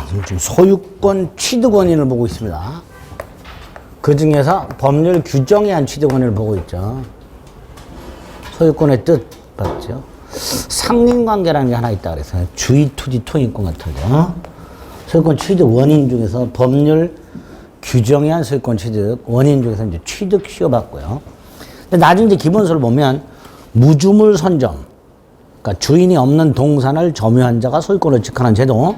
지금 소유권 취득 원인을 보고 있습니다. 그 중에서 법률 규정에 의한 취득 원인을 보고 있죠. 소유권의 뜻 봤죠. 상린관계라는 게 하나 있다 그래서 주의, 투지, 토인권 같은데 소유권 취득 원인 중에서 법률 규정에 의한 소유권 취득 원인 중에서 이제 취득 씌워봤고요. 근데 나중에 이제 기본서를 보면 무주물 선점, 그러니까 주인이 없는 동산을 점유한 자가 소유권을 취득하는 제도,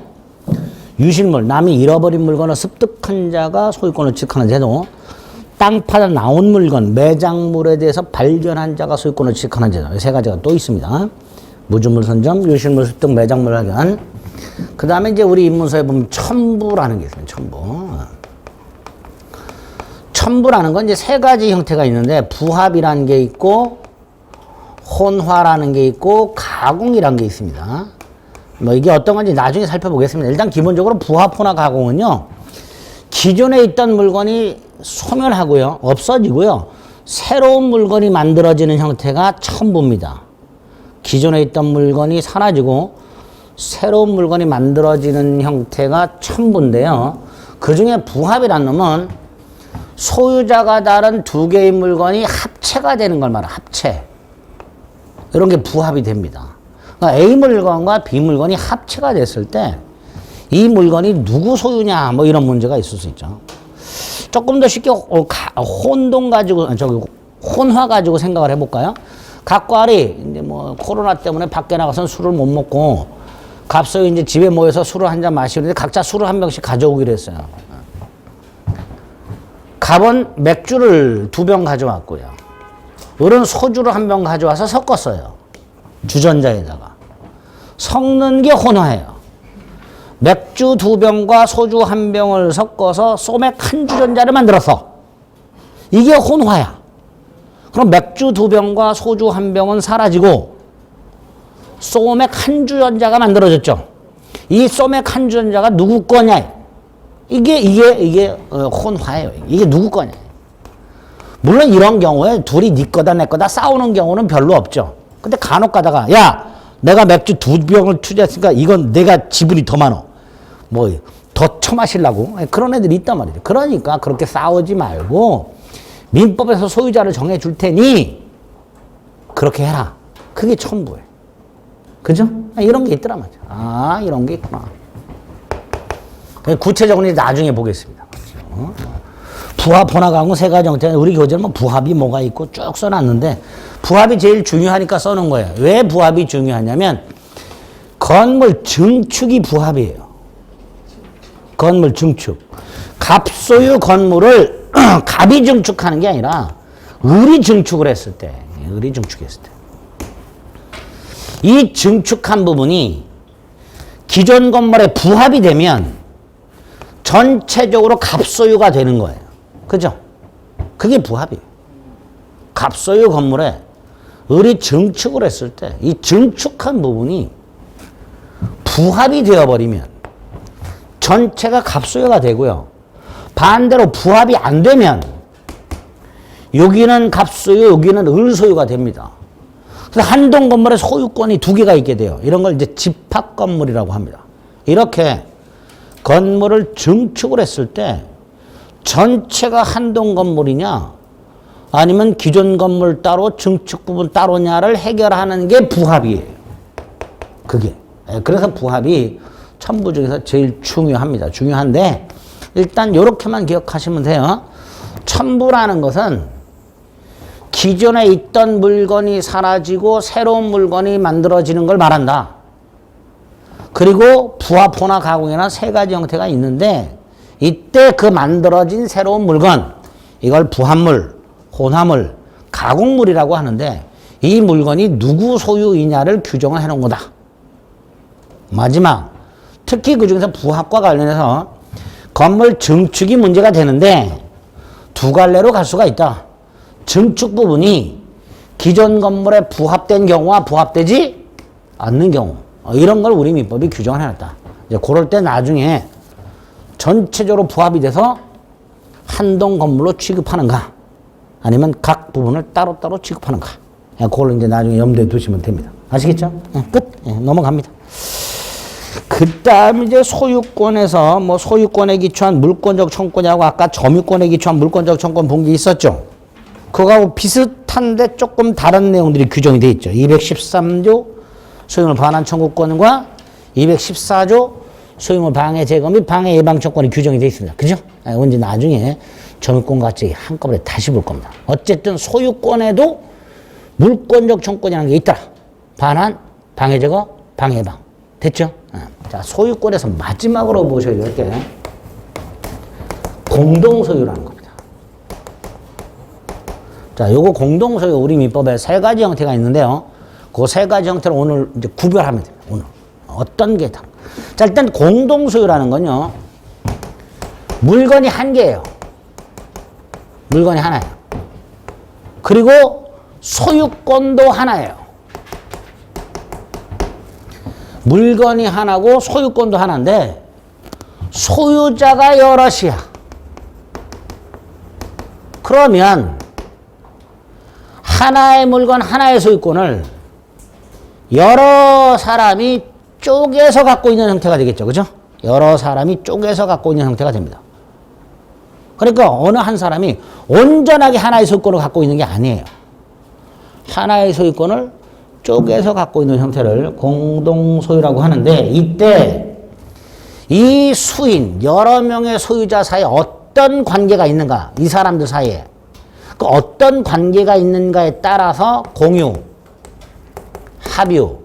유실물, 남이 잃어버린 물건을 습득한 자가 소유권을 취득하는 제도, 땅 파다 나온 물건, 매장물에 대해서 발견한 자가 소유권을 취득하는 제도, 세 가지가 또 있습니다. 무주물 선점, 유실물 습득, 매장물 발견. 그 다음에 이제 우리 입문서에 보면 첨부라는 게 있어요. 첨부. 첨부라는 건 이제 세 가지 형태가 있는데 부합이라는 게 있고 혼화라는 게 있고 가공이라는 게 있습니다. 뭐 이게 어떤 건지 나중에 살펴보겠습니다. 일단 기본적으로 부합, 혼화, 가공은요. 기존에 있던 물건이 소멸하고요. 없어지고요. 새로운 물건이 만들어지는 형태가 첨부입니다. 기존에 있던 물건이 사라지고 새로운 물건이 만들어지는 형태가 첨부인데요. 그 중에 부합이라는 놈은 소유자가 다른 두 개의 물건이 합체가 되는 걸 말해요. 합체. 이런 게 부합이 됩니다. 그러니까 A 물건과 B 물건이 합체가 됐을 때 이 물건이 누구 소유냐 뭐 이런 문제가 있을 수 있죠. 조금 더 쉽게 혼화 가지고 생각을 해볼까요? 각과 알이 이제 뭐 코로나 때문에 밖에 나가서는 술을 못 먹고 갑자기 이제 집에 모여서 술을 한 잔 마시는데 각자 술을 한 병씩 가져오기로 했어요. 갑은 맥주를 2병 가져왔고요. 을은 소주를 1병 가져와서 섞었어요. 주전자에다가. 섞는 게 혼화예요. 맥주 2병과 소주 1병을 섞어서 소맥 1주전자를 만들었어. 이게 혼화야. 그럼 맥주 2병과 소주 1병은 사라지고 소맥 1주전자가 만들어졌죠. 이 소맥 1주전자가 누구 거냐? 이게 혼화예요. 이게 누구 거냐? 물론 이런 경우에 둘이 네 거다 내 거다 싸우는 경우는 별로 없죠. 근데 간혹 가다가 야 내가 맥주 2병을 투자했으니까 이건 내가 지분이 더 많어. 뭐 더 처마시려고 그런 애들이 있단 말이죠. 그러니까 그렇게 싸우지 말고 민법에서 소유자를 정해줄 테니 그렇게 해라. 그게 첨부예요. 그죠? 이런 게 있더라 말이야. 이런 게 있구나. 구체적으로 나중에 보겠습니다. 부합, 혼화, 가공 세 가지 형태. 우리 교재는 뭐 부합이 뭐가 있고 쭉 써놨는데 부합이 제일 중요하니까 써놓은 거예요. 왜 부합이 중요하냐면 건물 증축이 부합이에요. 건물 증축. 갑소유 건물을 갑이 증축하는 게 아니라 을이 증축을 했을 때, 을이 증축했을 때. 이 증축한 부분이 기존 건물에 부합이 되면 전체적으로 갑소유가 되는 거예요. 그죠? 그게 부합이에요. 갑소유 건물에 을이 증축을 했을 때 이 증축한 부분이 부합이 되어버리면 전체가 갑소유가 되고요. 반대로 부합이 안 되면 여기는 갑소유, 여기는 을소유가 됩니다. 그래서 한 동 건물에 소유권이 2개가 있게 돼요. 이런 걸 이제 집합 건물이라고 합니다. 이렇게 건물을 증축을 했을 때 전체가 한 동 건물이냐 아니면 기존 건물 따로 증축 부분 따로냐를 해결하는 게 부합이에요. 그게. 그래서 부합이 첨부 중에서 제일 중요합니다. 중요한데 일단 이렇게만 기억하시면 돼요. 첨부라는 것은 기존에 있던 물건이 사라지고 새로운 물건이 만들어지는 걸 말한다. 그리고 부합, 혼화, 가공이나 세 가지 형태가 있는데 이때 그 만들어진 새로운 물건 이걸 부합물, 혼화물, 가공물이라고 하는데 이 물건이 누구 소유이냐를 규정을 해놓은 거다. 마지막 특히 그 중에서 부합과 관련해서 건물 증축이 문제가 되는데 두 갈래로 갈 수가 있다. 증축 부분이 기존 건물에 부합된 경우와 부합되지 않는 경우 이런 걸 우리 민법이 규정을 해놨다. 이제 그럴 때 나중에 전체적으로 부합이 돼서 한 동 건물로 취급하는가 아니면 각 부분을 따로따로 취급하는가 그걸 이제 나중에 염두에 두시면 됩니다. 아시겠죠? 끝. 넘어갑니다. 그 다음 이제 소유권에서 뭐 소유권에 기초한 물권적 청권이라고 아까 점유권에 기초한 물권적 청권 본 게 있었죠. 그거하고 비슷한데 조금 다른 내용들이 규정이 돼 있죠. 213조 소유물 반환 청구권과 214조 소유물 방해 제거 및 방해 예방 청구권이 규정이 돼 있습니다. 그죠? 언제 나중에 점유권 같이 한꺼번에 다시 볼 겁니다. 어쨌든 소유권에도 물권적 청권이라는 게 있더라. 반환, 방해 제거, 방해 예방. 됐죠? 자, 소유권에서 마지막으로 보셔야 될 게 공동소유라는 겁니다. 자, 요거 공동소유 우리 민법에 세 가지 형태가 있는데요. 그 세 가지 형태를 오늘 이제 구별하면 됩니다. 오늘. 어떤 게 다. 자, 일단 공동소유라는 건요. 물건이 한 개예요. 물건이 하나예요. 그리고 소유권도 하나예요. 물건이 하나고 소유권도 하나인데 소유자가 여럿이야. 그러면 하나의 물건, 하나의 소유권을 여러 사람이 쪼개서 갖고 있는 형태가 되겠죠. 그죠? 여러 사람이 쪼개서 갖고 있는 형태가 됩니다. 그러니까 어느 한 사람이 온전하게 하나의 소유권을 갖고 있는 게 아니에요. 하나의 소유권을 쪼개서 갖고 있는 형태를 공동소유라고 하는데 이때 이 수인, 여러 명의 소유자 사이에 어떤 관계가 있는가, 이 사람들 사이에 그 어떤 관계가 있는가에 따라서 공유, 합유,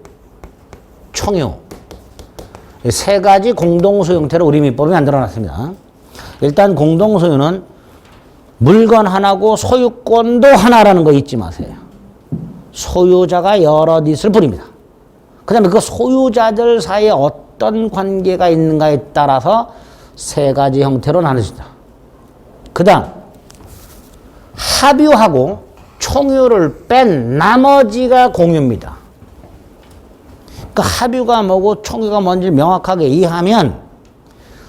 총유 세 가지 공동소유 형태를 우리 민법이 만들어놨습니다. 일단 공동소유는 물건 하나고 소유권도 하나라는 거 잊지 마세요. 소유자가 여럿잇을 부립니다. 그 다음에 그 소유자들 사이에 어떤 관계가 있는가에 따라서 세 가지 형태로 나눠진다. 그 다음 합유하고 총유를 뺀 나머지가 공유입니다. 그 합유가 뭐고 총유가 뭔지 명확하게 이해하면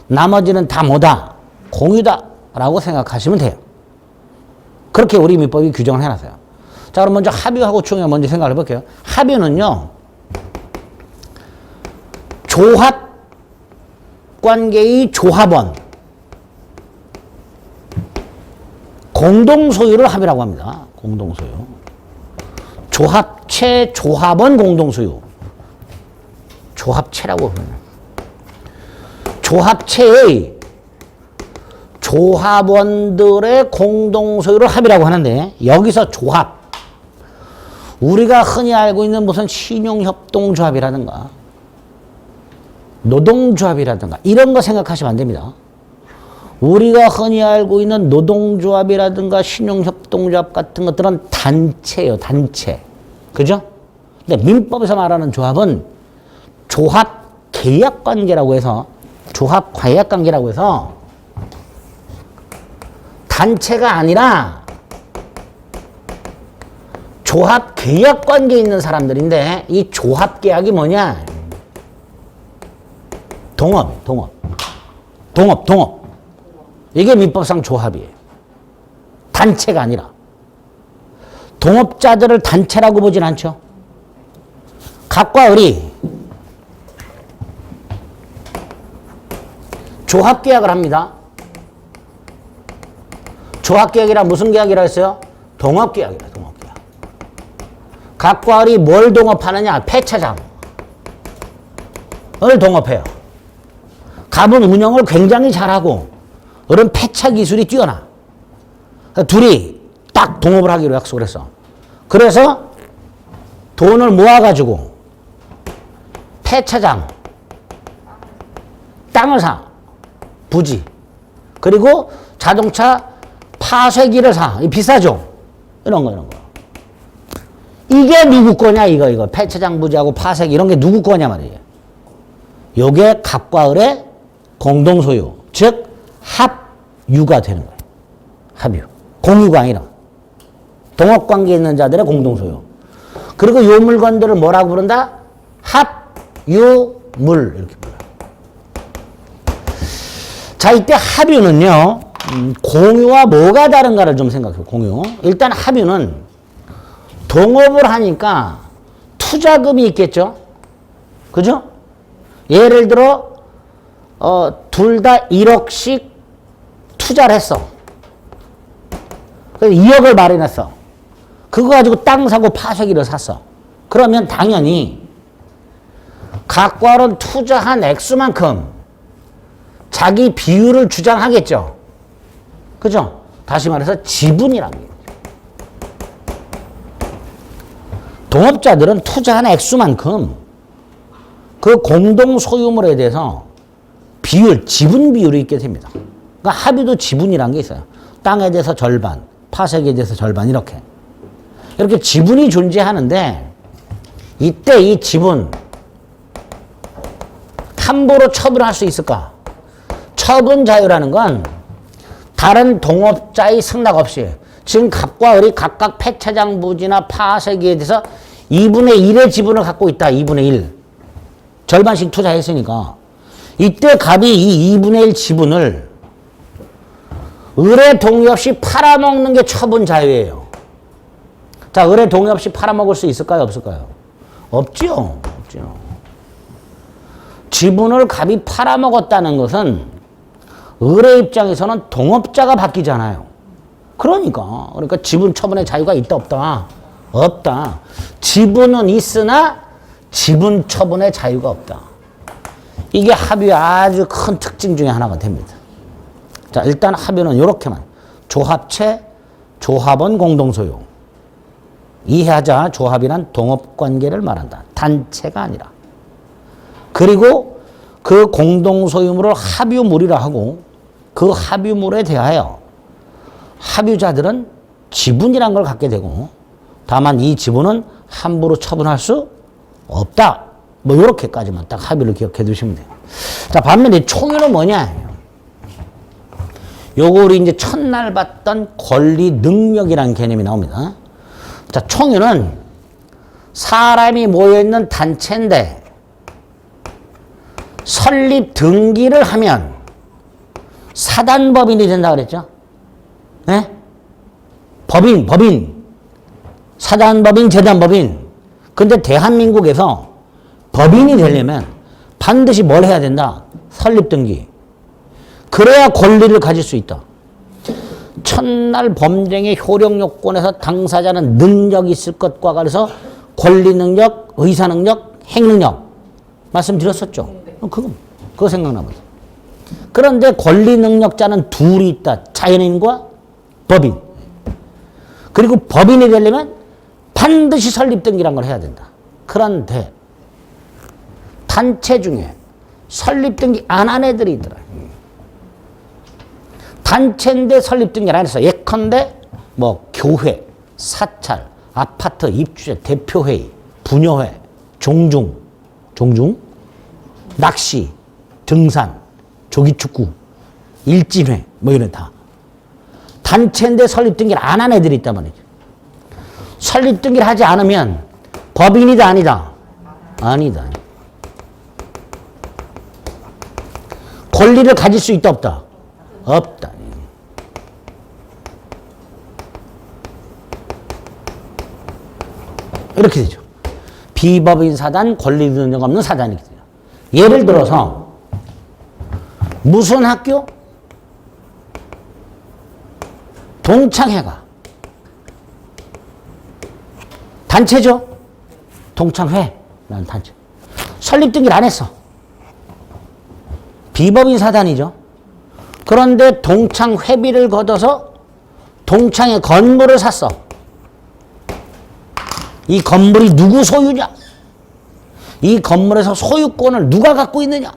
나머지는 다 뭐다? 공유다 라고 생각하시면 돼요. 그렇게 우리 민법이 규정을 해놨어요. 자, 그럼 먼저 합유하고 총유 먼저 생각을 해볼게요. 합유는요, 조합 관계의 조합원, 공동소유를 합유라고 합니다. 공동소유. 조합체, 조합원 공동소유. 조합체라고 합니다. 조합체의 조합원들의 공동소유를 합의라고 하는데 여기서 조합, 우리가 흔히 알고 있는 무슨 신용협동조합이라든가 노동조합이라든가 이런 거 생각하시면 안 됩니다. 우리가 흔히 알고 있는 노동조합이라든가 신용협동조합 같은 것들은 단체예요. 단체. 그죠? 근데 민법에서 말하는 조합은 조합계약관계라고 해서 조합과약관계라고 해서 단체가 아니라 조합계약관계에 있는 사람들인데 이 조합계약이 뭐냐? 동업. 이게 민법상 조합이에요. 단체가 아니라. 동업자들을 단체라고 보진 않죠. 갑과 을이 조합계약을 합니다. 조합계약이라 무슨 계약이라 했어요? 동업계약이라, 동업계약. 갑과 을이 뭘 동업하느냐? 폐차장을 동업해요. 갑은 운영을 굉장히 잘하고 을은 폐차 기술이 뛰어나. 그러니까 둘이 딱 동업을 하기로 약속을 했어. 그래서 돈을 모아가지고 폐차장, 땅을 사, 부지. 그리고 자동차 파쇄기를 사. 비싸죠? 이런 거. 이게 누구 거냐, 이거. 폐차장 부지하고 파쇄기 이런 게 누구 거냐 말이에요. 요게 갑과 을의 공동소유. 즉, 합유가 되는 거예요. 합유. 공유가 아니라. 동업관계에 있는 자들의 공동소유. 그리고 요 물건들을 뭐라고 부른다? 합유물. 이렇게 불러요. 자, 이때 합유는요, 공유와 뭐가 다른가를 좀 생각해요. 공유. 일단 합유는 동업을 하니까 투자금이 있겠죠? 그죠? 예를 들어 둘 다 1억씩 투자를 했어. 그래서 2억을 마련했어. 그거 가지고 땅 사고 파쇄기를 샀어. 그러면 당연히 각과는 투자한 액수만큼 자기 비율을 주장하겠죠. 그죠? 다시 말해서 지분이라는 거예요. 동업자들은 투자한 액수만큼 그 공동 소유물에 대해서 비율, 지분 비율이 있게 됩니다. 그러니까 합의도 지분이라는 게 있어요. 땅에 대해서 절반, 파쇄기에 대해서 절반 이렇게 지분이 존재하는데 이때 이 지분 함부로 처분할 수 있을까? 처분 자유라는 건 다른 동업자의 승낙 없이 지금 갑과 을이 각각 폐차장 부지나 파쇄기에 대해서 2분의 1의 지분을 갖고 있다. 2분의 1. 절반씩 투자했으니까 이때 갑이 이 2분의 1 지분을 을의 동의 없이 팔아먹는 게 처분 자유예요. 자, 을의 동의 없이 팔아먹을 수 있을까요? 없을까요? 없지요. 없지요. 지분을 갑이 팔아먹었다는 것은 을의 입장에서는 동업자가 바뀌잖아요. 그러니까 지분 처분의 자유가 있다 없다? 없다. 지분은 있으나 지분 처분의 자유가 없다. 이게 합의의 아주 큰 특징 중에 하나가 됩니다. 자, 일단 합의는 이렇게만. 조합체, 조합원 공동소유. 이해하자. 조합이란 동업관계를 말한다. 단체가 아니라. 그리고 그 공동소유물을 합유물이라 하고 그 합유물에 대하여 합유자들은 지분이란 걸 갖게 되고 다만 이 지분은 함부로 처분할 수 없다. 뭐 이렇게까지만 딱 합의를 기억해 두시면 돼요. 자, 반면에 총유는 뭐냐? 요거 우리 이제 첫날 봤던 권리 능력이라는 개념이 나옵니다. 자, 총유는 사람이 모여있는 단체인데 설립 등기를 하면 사단법인이 된다 그랬죠? 네? 법인. 사단법인, 재단법인. 근데 대한민국에서 법인이 되려면 반드시 뭘 해야 된다? 설립 등기. 그래야 권리를 가질 수 있다. 첫날 범죄의 효력 요건에서 당사자는 능력이 있을 것과 관해서 권리 능력, 의사 능력, 행 능력 말씀드렸었죠. 그거 생각나보세요. 그런데 권리 능력자는 둘이 있다. 자연인과 법인. 그리고 법인이 되려면 반드시 설립 등기란 걸 해야 된다. 그런데 단체 중에 설립 등기 안 한 애들이 있더라. 단체인데 설립 등기를 안 했어. 예컨대 뭐 교회, 사찰, 아파트, 입주자, 대표회의, 분여회, 종중, 낚시, 등산, 조기축구, 일진회 뭐 이런 다. 단체인데 설립 등기를 안 한 애들이 있단 말이죠. 설립 등기를 하지 않으면 법인이다 아니다? 아니다. 권리를 가질 수 있다 없다? 없다. 이렇게 되죠. 비법인 사단, 권리 능력 없는 사단이 돼요. 예를 들어서 무슨 학교? 동창회가 단체죠. 동창회라는 단체. 설립 등기를 안 했어. 비법인 사단이죠. 그런데 동창회비를 걷어서 동창회 건물을 샀어. 이 건물이 누구 소유냐? 이 건물에서 소유권을 누가 갖고 있느냐?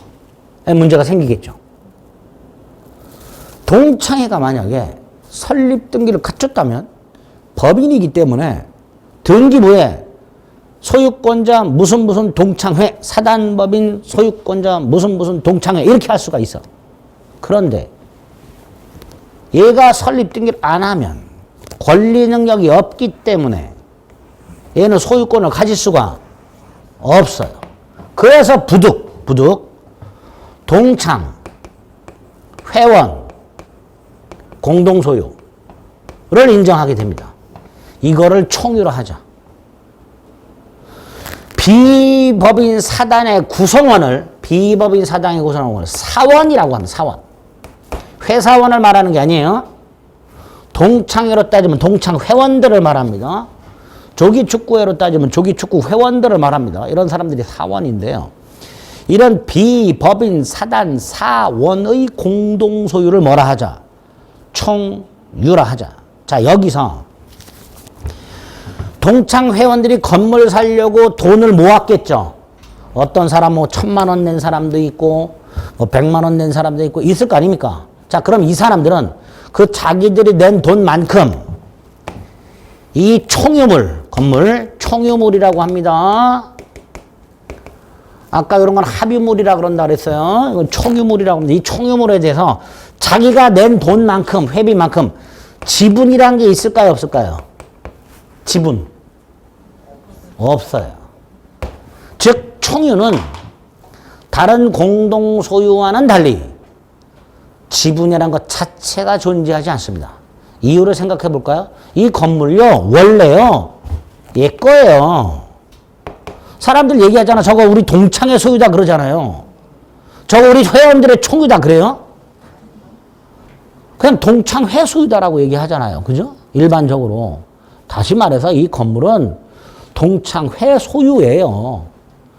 문제가 생기겠죠. 동창회가 만약에 설립 등기를 갖췄다면 법인이기 때문에 등기부에 소유권자 무슨 동창회, 사단법인 소유권자 무슨 동창회 이렇게 할 수가 있어. 그런데 얘가 설립 등기를 안 하면 권리 능력이 없기 때문에 얘는 소유권을 가질 수가 없어요. 그래서 부득 동창, 회원, 공동소유를 인정하게 됩니다. 이거를 총유로 하자. 비법인 사단의 구성원을 비법인 사장이 구성하는 건 사원이라고 합니다. 사원. 회사원을 말하는 게 아니에요. 동창회로 따지면 동창 회원들을 말합니다. 조기축구회로 따지면 조기축구 회원들을 말합니다. 이런 사람들이 사원인데요. 이런 비법인 사단 사원의 공동소유를 뭐라 하자? 총유라 하자. 자, 여기서 동창 회원들이 건물 사려고 돈을 모았겠죠. 어떤 사람 뭐 1,000만 원 낸 사람도 있고 뭐 100만 원 낸 사람도 있고 있을 거 아닙니까? 자, 그럼 이 사람들은 그 자기들이 낸 돈만큼 이 총유물, 건물 총유물이라고 합니다. 아까 이런 건 합유물이라고 그런다 그랬어요. 이건 총유물이라고 합니다. 이 총유물에 대해서 자기가 낸 돈만큼, 회비만큼 지분이란 게 있을까요, 없을까요? 지분. 없어요. 즉, 총유는 다른 공동소유와는 달리 지분이라는 것 자체가 존재하지 않습니다. 이유를 생각해 볼까요? 이 건물요, 원래요, 얘 거예요. 사람들 얘기하잖아. 저거 우리 동창의 소유다 그러잖아요. 저거 우리 회원들의 총유다 그래요? 그냥 동창회 소유다라고 얘기하잖아요. 그죠? 일반적으로. 다시 말해서 이 건물은 동창회 소유예요.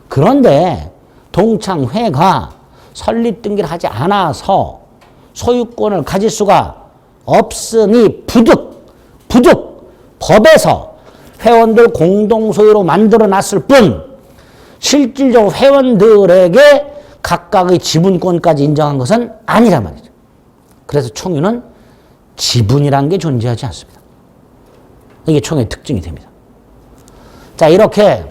그런데 동창회가 설립등기를 하지 않아서 소유권을 가질 수가 없으니 부득 법에서 회원들 공동소유로 만들어놨을 뿐 실질적으로 회원들에게 각각의 지분권까지 인정한 것은 아니란 말이죠. 그래서 총유는 지분이란 게 존재하지 않습니다. 이게 총유의 특징이 됩니다. 자, 이렇게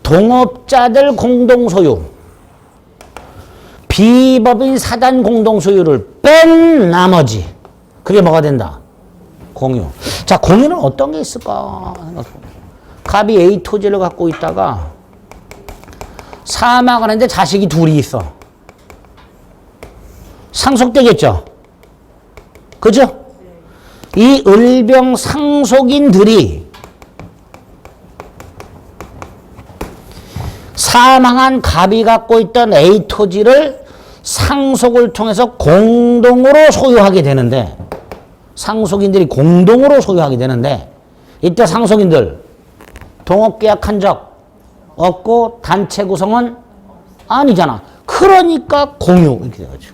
동업자들 공동소유, 비법인 사단 공동소유를 뺀 나머지 그게 뭐가 된다? 공유. 자, 공유는 어떤 게 있을까? 갑이 A 토지를 갖고 있다가 사망을 했는데 자식이 둘이 있어. 상속되겠죠? 그죠? 이 을병 상속인들이 사망한 갑이 갖고 있던 A 토지를 상속을 통해서 공동으로 소유하게 되는데, 상속인들이 공동으로 소유하게 되는데, 이때 상속인들 동업계약한 적 없고 단체 구성은 아니잖아. 그러니까 공유 이렇게 되죠.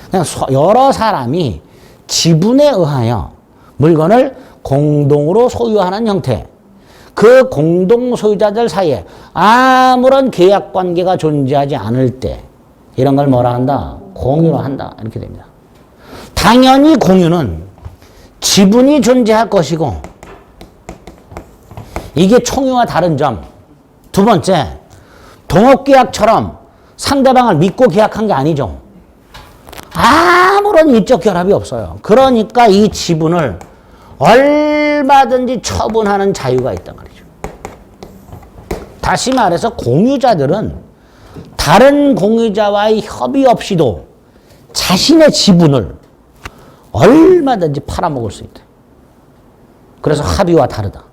그냥 여러 사람이 지분에 의하여 물건을 공동으로 소유하는 형태. 그 공동 소유자들 사이에 아무런 계약 관계가 존재하지 않을 때 이런 걸 뭐라 한다? 공유로 한다. 이렇게 됩니다. 당연히 공유는 지분이 존재할 것이고, 이게 총유와 다른 점. 두 번째, 동업계약처럼 상대방을 믿고 계약한 게 아니죠. 아무런 인적 결합이 없어요. 그러니까 이 지분을 얼마든지 처분하는 자유가 있단 말이죠. 다시 말해서 공유자들은 다른 공유자와의 협의 없이도 자신의 지분을 얼마든지 팔아먹을 수 있다. 그래서 합의와 다르다.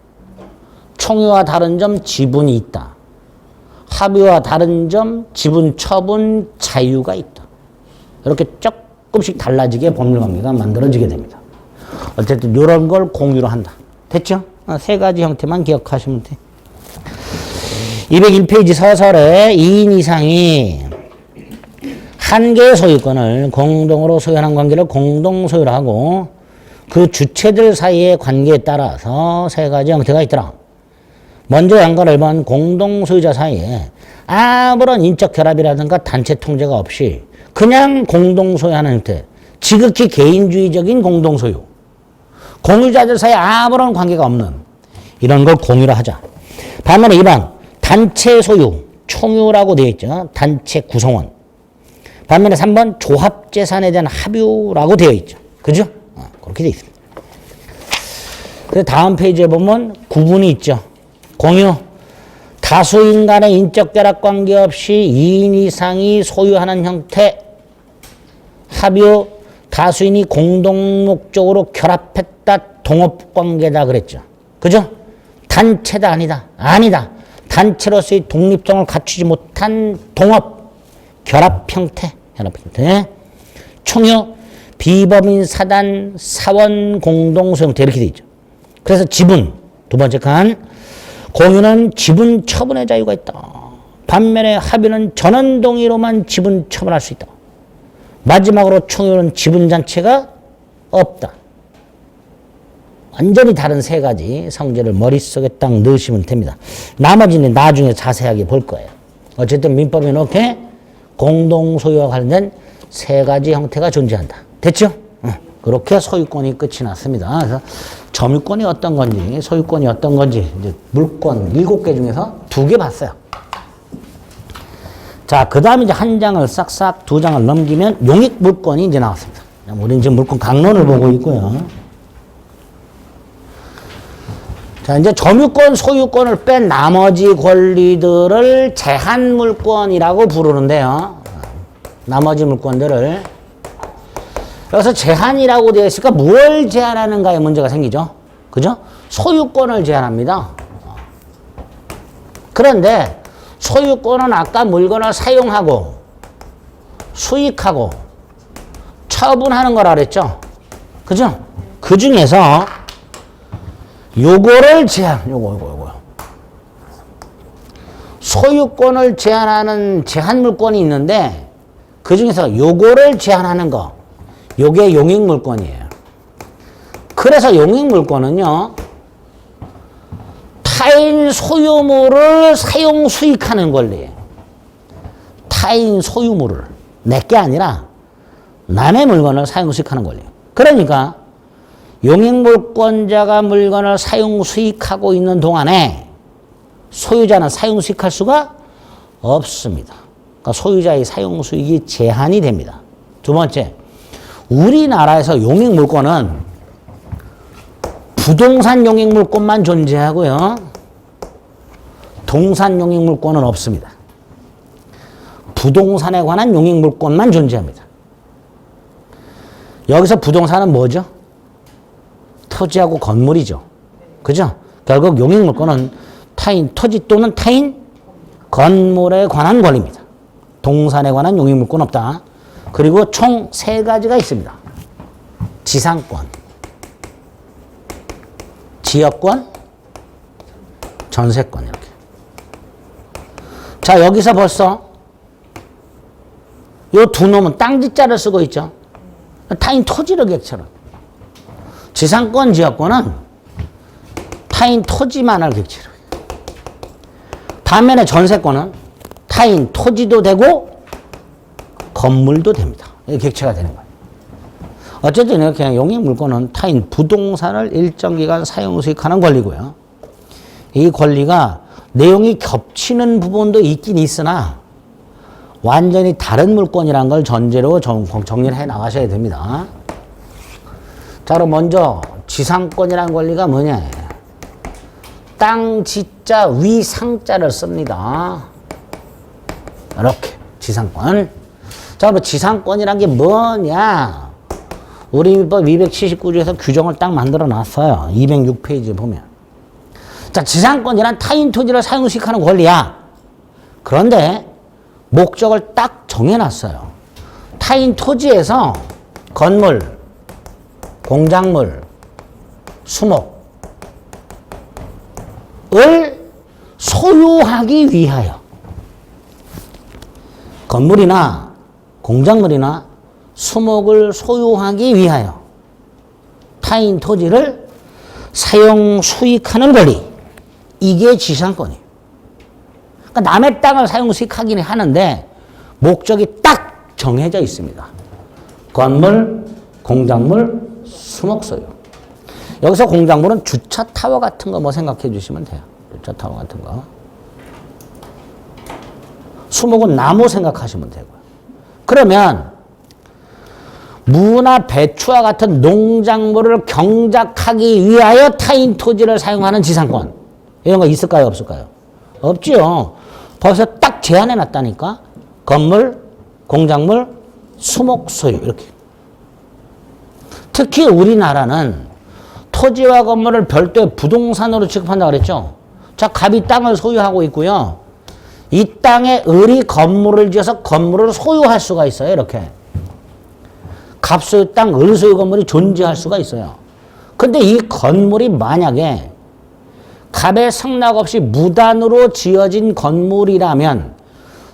총유와 다른 점 지분이 있다. 합의와 다른 점 지분 처분 자유가 있다. 이렇게 조금씩 달라지게 법률관계가 만들어지게 됩니다. 어쨌든 이런 걸 공유로 한다. 됐죠? 세 가지 형태만 기억하시면 돼. 201페이지 서설에 2인 이상이 한 개의 소유권을 공동으로 소유하는 관계를 공동소유로 하고 그 주체들 사이의 관계에 따라서 세 가지 형태가 있더라. 먼저 양가를 본 공동소유자 사이에 아무런 인적 결합이라든가 단체 통제가 없이 그냥 공동소유하는 형태. 지극히 개인주의적인 공동소유. 공유자들 사이에 아무런 관계가 없는 이런 걸 공유로 하자. 반면에 2번 단체 소유, 총유라고 되어 있죠. 단체 구성원. 반면에 3번 조합재산에 대한 합유라고 되어 있죠. 그죠? 그렇게 되어 있습니다. 그래서 다음 페이지에 보면 구분이 있죠. 공유. 다수인 간의 인적 결합 관계 없이 2인 이상이 소유하는 형태. 합유. 다수인이 공동 목적으로 결합했다. 동업관계다 그랬죠. 그죠? 단체다 아니다. 아니다. 단체로서의 독립성을 갖추지 못한 동업, 결합 형태, 총유, 비법인 사단, 사원 공동소 형태 이렇게 돼 있죠. 그래서 지분, 두 번째 칸, 공유는 지분 처분의 자유가 있다. 반면에 합의는 전원 동의로만 지분 처분할 수 있다. 마지막으로 총유는 지분 자체가 없다. 완전히 다른 세 가지 성질을 머릿속에 딱 넣으시면 됩니다. 나머지는 나중에 자세하게 볼 거예요. 어쨌든 민법에 이렇게 공동소유와 관련된 세 가지 형태가 존재한다. 됐죠? 그렇게 소유권이 끝이 났습니다. 그래서 점유권이 어떤 건지, 소유권이 어떤 건지, 이제 물권 7개 중에서 2개 봤어요. 자, 그 다음에 이제 한 장을 싹싹 2장을 넘기면 용익 물권이 이제 나왔습니다. 우리는 지금 물권 강론을 보고 있고요. 자, 이제 점유권, 소유권을 뺀 나머지 권리들을 제한 물권이라고 부르는데요. 나머지 물권들을. 여기서 제한이라고 되어 있으니까 뭘 제한하는가에 문제가 생기죠. 그죠? 소유권을 제한합니다. 그런데 소유권은 아까 물건을 사용하고 수익하고 처분하는 거라 그랬죠. 그죠? 그 중에서 요거를 제한, 요거. 소유권을 제한하는 제한 물권이 있는데 그 중에서 요거를 제한하는 거, 요게 용익 물권이에요. 그래서 용익 물권은요, 타인 소유물을 사용 수익하는 권리예요. 타인 소유물을, 내게 아니라 남의 물건을 사용 수익하는 권리예요. 그러니까 용익물권자가 물건을 사용 수익하고 있는 동안에 소유자는 사용 수익할 수가 없습니다. 그러니까 소유자의 사용 수익이 제한이 됩니다. 두 번째, 우리나라에서 용익물권은 부동산 용익물권만 존재하고요. 동산 용익물권은 없습니다. 부동산에 관한 용익물권만 존재합니다. 여기서 부동산은 뭐죠? 토지하고 건물이죠. 그죠? 결국 용익물권은 타인 토지 또는 타인 건물에 관한 권리입니다. 동산에 관한 용익물권 없다. 그리고 총 3가지가 있습니다. 지상권, 지역권, 전세권 이렇게. 자, 여기서 벌써 요 두 놈은 땅지자를 쓰고 있죠. 타인 토지를 객체로. 지상권, 지역권은 타인 토지만을 객체로. 반면에 전세권은 타인 토지도 되고 건물도 됩니다. 이게 객체가 되는 거예요. 어쨌든 이렇게 용익물권은 타인 부동산을 일정 기간 사용 수익하는 권리고요. 이 권리가 내용이 겹치는 부분도 있긴 있으나 완전히 다른 물권이라는 걸 전제로 정리를 해 나가셔야 됩니다. 자, 그럼 먼저 지상권이라는 권리가 뭐냐? 땅 지자 위 상자를 씁니다. 이렇게 지상권. 자, 그럼 지상권이란 게 뭐냐? 우리 민법 279조에서 규정을 딱 만들어 놨어요. 206페이지에 보면. 자, 지상권이란 타인 토지를 사용 수익하는 권리야. 그런데 목적을 딱 정해놨어요. 타인 토지에서 건물, 공작물, 수목을 소유하기 위하여 건물이나 공작물이나 수목을 소유하기 위하여 타인 토지를 사용 수익하는 권리, 이게 지상권이에요. 그러니까 남의 땅을 사용 수익하기는 하는데 목적이 딱 정해져 있습니다. 건물, 공작물, 수목 소유. 여기서 공작물은 주차 타워 같은 거 뭐 생각해 주시면 돼요. 주차 타워 같은 거. 수목은 나무 생각하시면 되고요. 그러면 무나 배추와 같은 농작물을 경작하기 위하여 타인 토지를 사용하는 지상권. 이런 거 있을까요? 없을까요? 없죠. 벌써 딱 제한해 놨다니까. 건물, 공작물, 수목 소유 이렇게. 특히 우리나라는 토지와 건물을 별도의 부동산으로 취급한다고 그랬죠. 자, 갑이 땅을 소유하고 있고요. 이 땅에 을이 건물을 지어서 건물을 소유할 수가 있어요. 이렇게. 갑 소유 땅, 을 소유 건물이 존재할 수가 있어요. 근데 이 건물이 만약에 갑의 승낙 없이 무단으로 지어진 건물이라면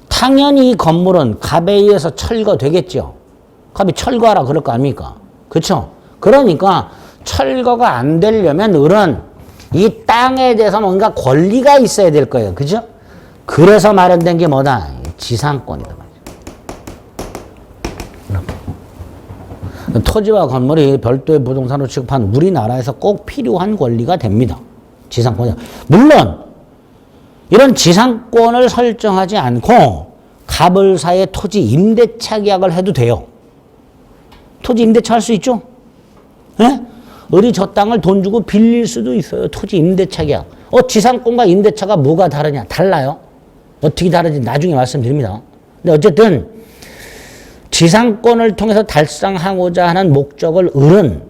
당연히 이 건물은 갑에 의해서 철거되겠죠. 갑이 철거하라 그럴 거 아닙니까? 그렇죠? 그러니까 철거가 안 되려면 을은 이 땅에 대해서 뭔가 권리가 있어야 될 거예요. 그죠? 그래서 마련된 게 뭐다? 지상권이다. 토지와 건물이 별도의 부동산으로 취급한 우리나라에서 꼭 필요한 권리가 됩니다. 지상권이. 물론 이런 지상권을 설정하지 않고 갑을 사이에 토지 임대차 계약을 해도 돼요. 토지 임대차 할 수 있죠? 예? 을이 저 땅을 돈 주고 빌릴 수도 있어요. 토지 임대차 계약. 지상권과 임대차가 뭐가 다르냐? 달라요. 어떻게 다른지 나중에 말씀드립니다. 근데 어쨌든 지상권을 통해서 달성하고자 하는 목적을 을은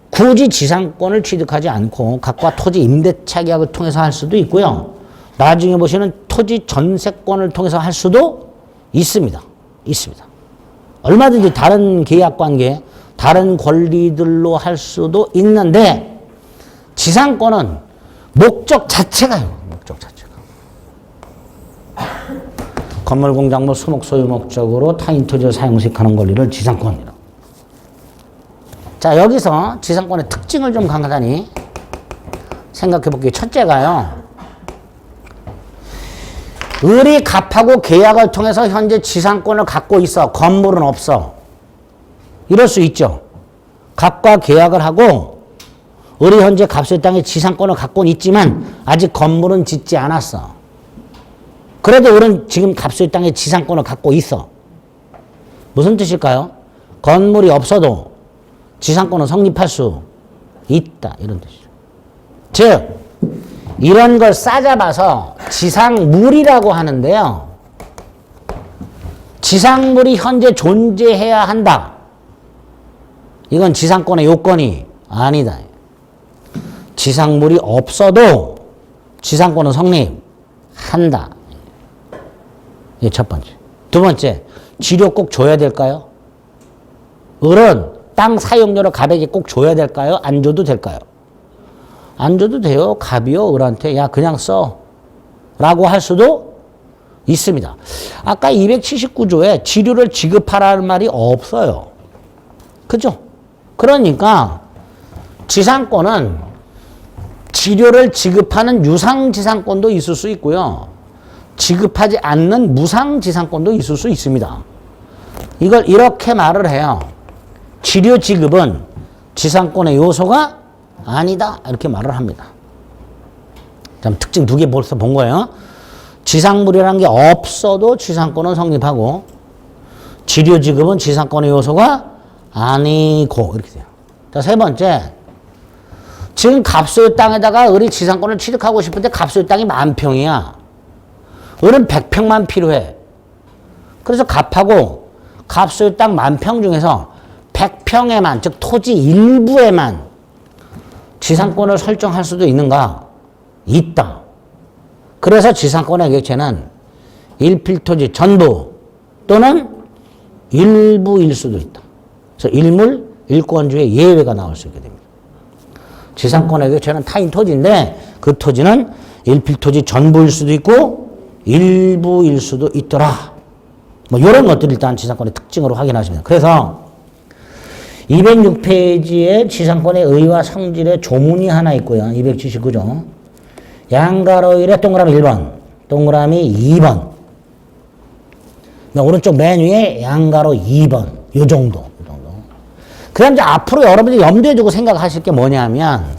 굳이 지상권을 취득하지 않고 갑과 토지 임대차 계약을 통해서 할 수도 있고요. 나중에 보시는 토지 전세권을 통해서 할 수도 있습니다. 있습니다. 얼마든지 다른 계약 관계, 다른 권리들로 할 수도 있는데 지상권은 목적 자체가요. 목적 자체가. 건물, 공작물, 수목 소유 목적으로 타인 토지를 사용식하는 권리를 지상권이라고. 자, 여기서 지상권의 특징을 좀 간단히 생각해 볼게요. 첫째가요. 을이 갑하고 계약을 통해서 현재 지상권을 갖고 있어. 건물은 없어. 이럴 수 있죠. 갑과 계약을 하고 을이 현재 갑의 땅에 지상권을 갖고는 있지만 아직 건물은 짓지 않았어. 그래도 을은 지금 갑의 땅에 지상권을 갖고 있어. 무슨 뜻일까요? 건물이 없어도 지상권은 성립할 수 있다. 이런 뜻이죠. 즉 이런 걸 싸잡아서 지상물이라고 하는데요. 지상물이 현재 존재해야 한다. 이건 지상권의 요건이 아니다. 지상물이 없어도 지상권은 성립한다. 이게 첫 번째. 두 번째, 지료 꼭 줘야 될까요? 을은 땅 사용료를 갑에게 꼭 줘야 될까요? 안 줘도 될까요? 안 줘도 돼요. 갑이요, 을한테. 야, 그냥 써. 라고 할 수도 있습니다. 아까 279조에 지료를 지급하라는 말이 없어요. 그죠? 그러니까 지상권은 지료를 지급하는 유상지상권도 있을 수 있고요. 지급하지 않는 무상지상권도 있을 수 있습니다. 이걸 이렇게 말을 해요. 지료 지급은 지상권의 요소가 아니다. 이렇게 말을 합니다. 특징 두 개 벌써 본 거예요. 지상물이라는 게 없어도 지상권은 성립하고 지료 지급은 지상권의 요소가 아니고 이렇게 돼요. 자, 세 번째. 지금 갑소유 땅에다가 을이 지상권을 취득하고 싶은데 갑소유 땅이 10,000평이야. 을은 100평만 필요해. 그래서 갑하고 갑소유 땅 10,000평 중에서 100평에만, 즉 토지 일부에만 지상권을 설정할 수도 있는가? 있다. 그래서 지상권의 객체는 일필토지 전부 또는 일부일 수도 있다. 그래서 일물, 일권주의 예외가 나올 수 있게 됩니다. 지상권의 객체는 타인 토지인데 그 토지는 일필토지 전부일 수도 있고 일부일 수도 있더라. 뭐 이런 것들 일단 지상권의 특징으로 확인하시면. 그래서 206페이지에 지상권의 의의와 성질의 조문이 하나 있고요. 279조. 양가로일의 동그라미 1번, 동그라미 2번. 오른쪽 맨 위에 양가로 2번. 요 정도. 그럼 이제 앞으로 여러분들이 염두에 두고 생각하실 게 뭐냐면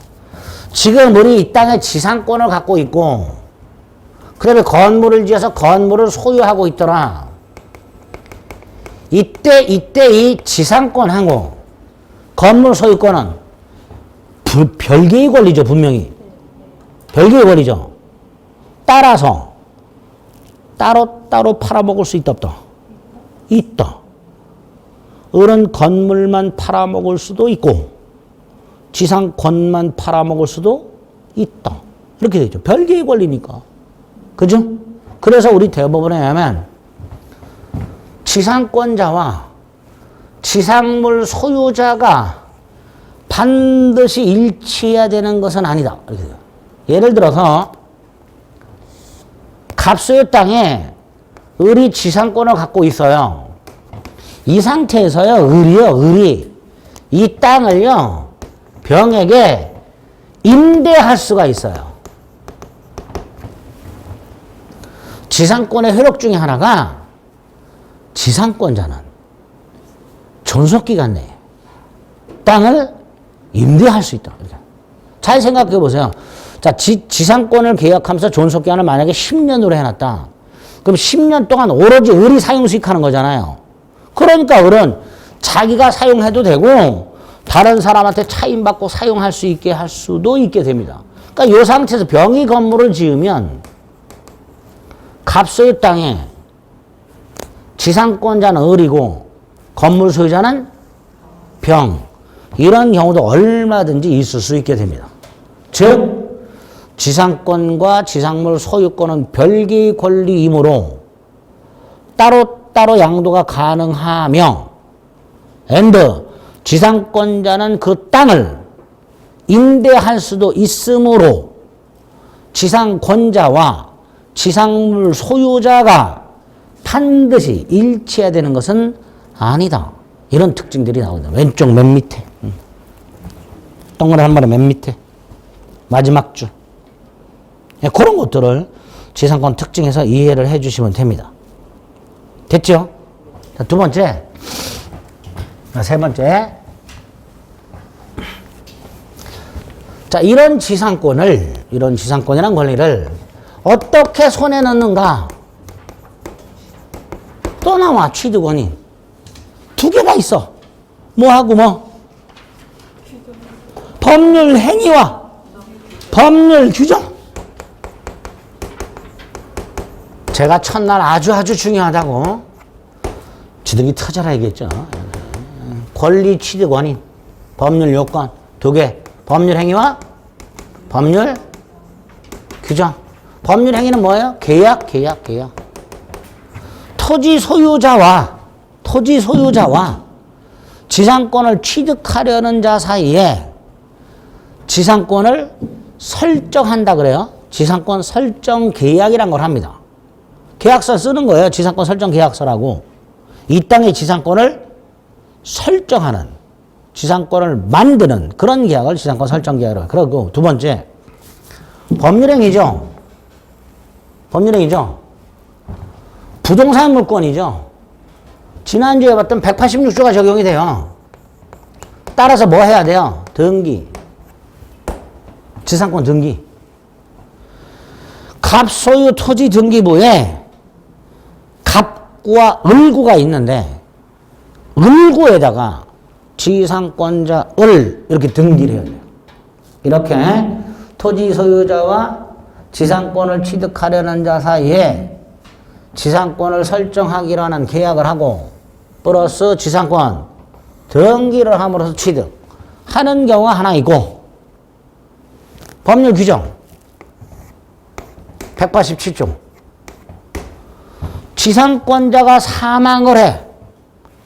지금 우리 이 땅에 지상권을 갖고 있고 그다음에 건물을 지어서 건물을 소유하고 있더라. 이때 이 지상권하고 건물 소유권은 별개의 권리죠. 분명히. 별개의 권리죠. 따라서 따로 팔아먹을 수 있다 없다? 있다. 을은 건물만 팔아먹을 수도 있고 지상권만 팔아먹을 수도 있다. 이렇게 되죠. 별개의 권리니까. 그죠? 그래서 우리 대법원에 의하면 지상권자와 지상물 소유자가 반드시 일치해야 되는 것은 아니다. 이렇게 돼요. 예를 들어서 갑소유 땅에 을이 지상권을 갖고 있어요. 이 상태에서요, 을이 이 땅을요, 병에게 임대할 수가 있어요. 지상권의 효력 중에 하나가 지상권자는 존속기간 내에 땅을 임대할 수 있다. 잘 생각해 보세요. 자, 지상권을 계약하면서 존속기간을 만약에 10년으로 해놨다. 그럼 10년 동안 오로지 을이 사용 수익하는 거잖아요. 그러니까 을은 자기가 사용해도 되고 다른 사람한테 차임받고 사용할 수 있게 할 수도 있게 됩니다. 그러니까 이 상태에서 병이 건물을 지으면 갑소유 땅에 지상권자는 을이고 건물 소유자는 병. 이런 경우도 얼마든지 있을 수 있게 됩니다. 즉 지상권과 지상물 소유권은 별개의 권리이므로 따로따로 양도가 가능하며 and 지상권자는 그 땅을 임대할 수도 있으므로 지상권자와 지상물 소유자가 반드시 일치해야 되는 것은 아니다. 이런 특징들이 나옵니다. 왼쪽 맨 밑에. 동그란 한 번에 맨 밑에. 마지막 줄. 그런 것들을 지상권 특징에서 이해를 해 주시면 됩니다. 됐죠? 자, 두 번째. 세 번째. 자, 이런 지상권이란 권리를 어떻게 손에 넣는가? 또 나와, 취득원인. 두 개가 있어. 뭐하고 뭐? 법률 행위와 법률 규정. 제가 첫날 아주 중요하다고 지들이 터져라 얘기했죠. 권리 취득 원인, 법률 요건 두 개. 법률 행위와 법률 규정. 법률 행위는 뭐예요? 계약. 토지 소유자와 지상권을 취득하려는 자 사이에 지상권을 설정한다 그래요. 지상권 설정 계약이란 걸 합니다. 계약서 쓰는 거예요. 지상권 설정 계약서라고. 이 땅의 지상권을 설정하는, 지상권을 만드는 그런 계약을 지상권 설정 계약이라고 해요. 그리고 두 번째, 법률행위죠. 부동산 물권이죠. 지난주에 봤던 186조가 적용이 돼요. 따라서 뭐 해야 돼요? 등기. 지상권 등기. 갑소유 토지 등기부에 갑구와 을구가 있는데 을구에다가 지상권자 을 이렇게 등기를 해야 돼요. 이렇게 토지 소유자와 지상권을 취득하려는 자 사이에 지상권을 설정하기로 하는 계약을 하고 플러스 지상권 등기를 함으로써 취득하는 경우가 하나 있고 법률 규정 187조 지상권자가 사망을 해.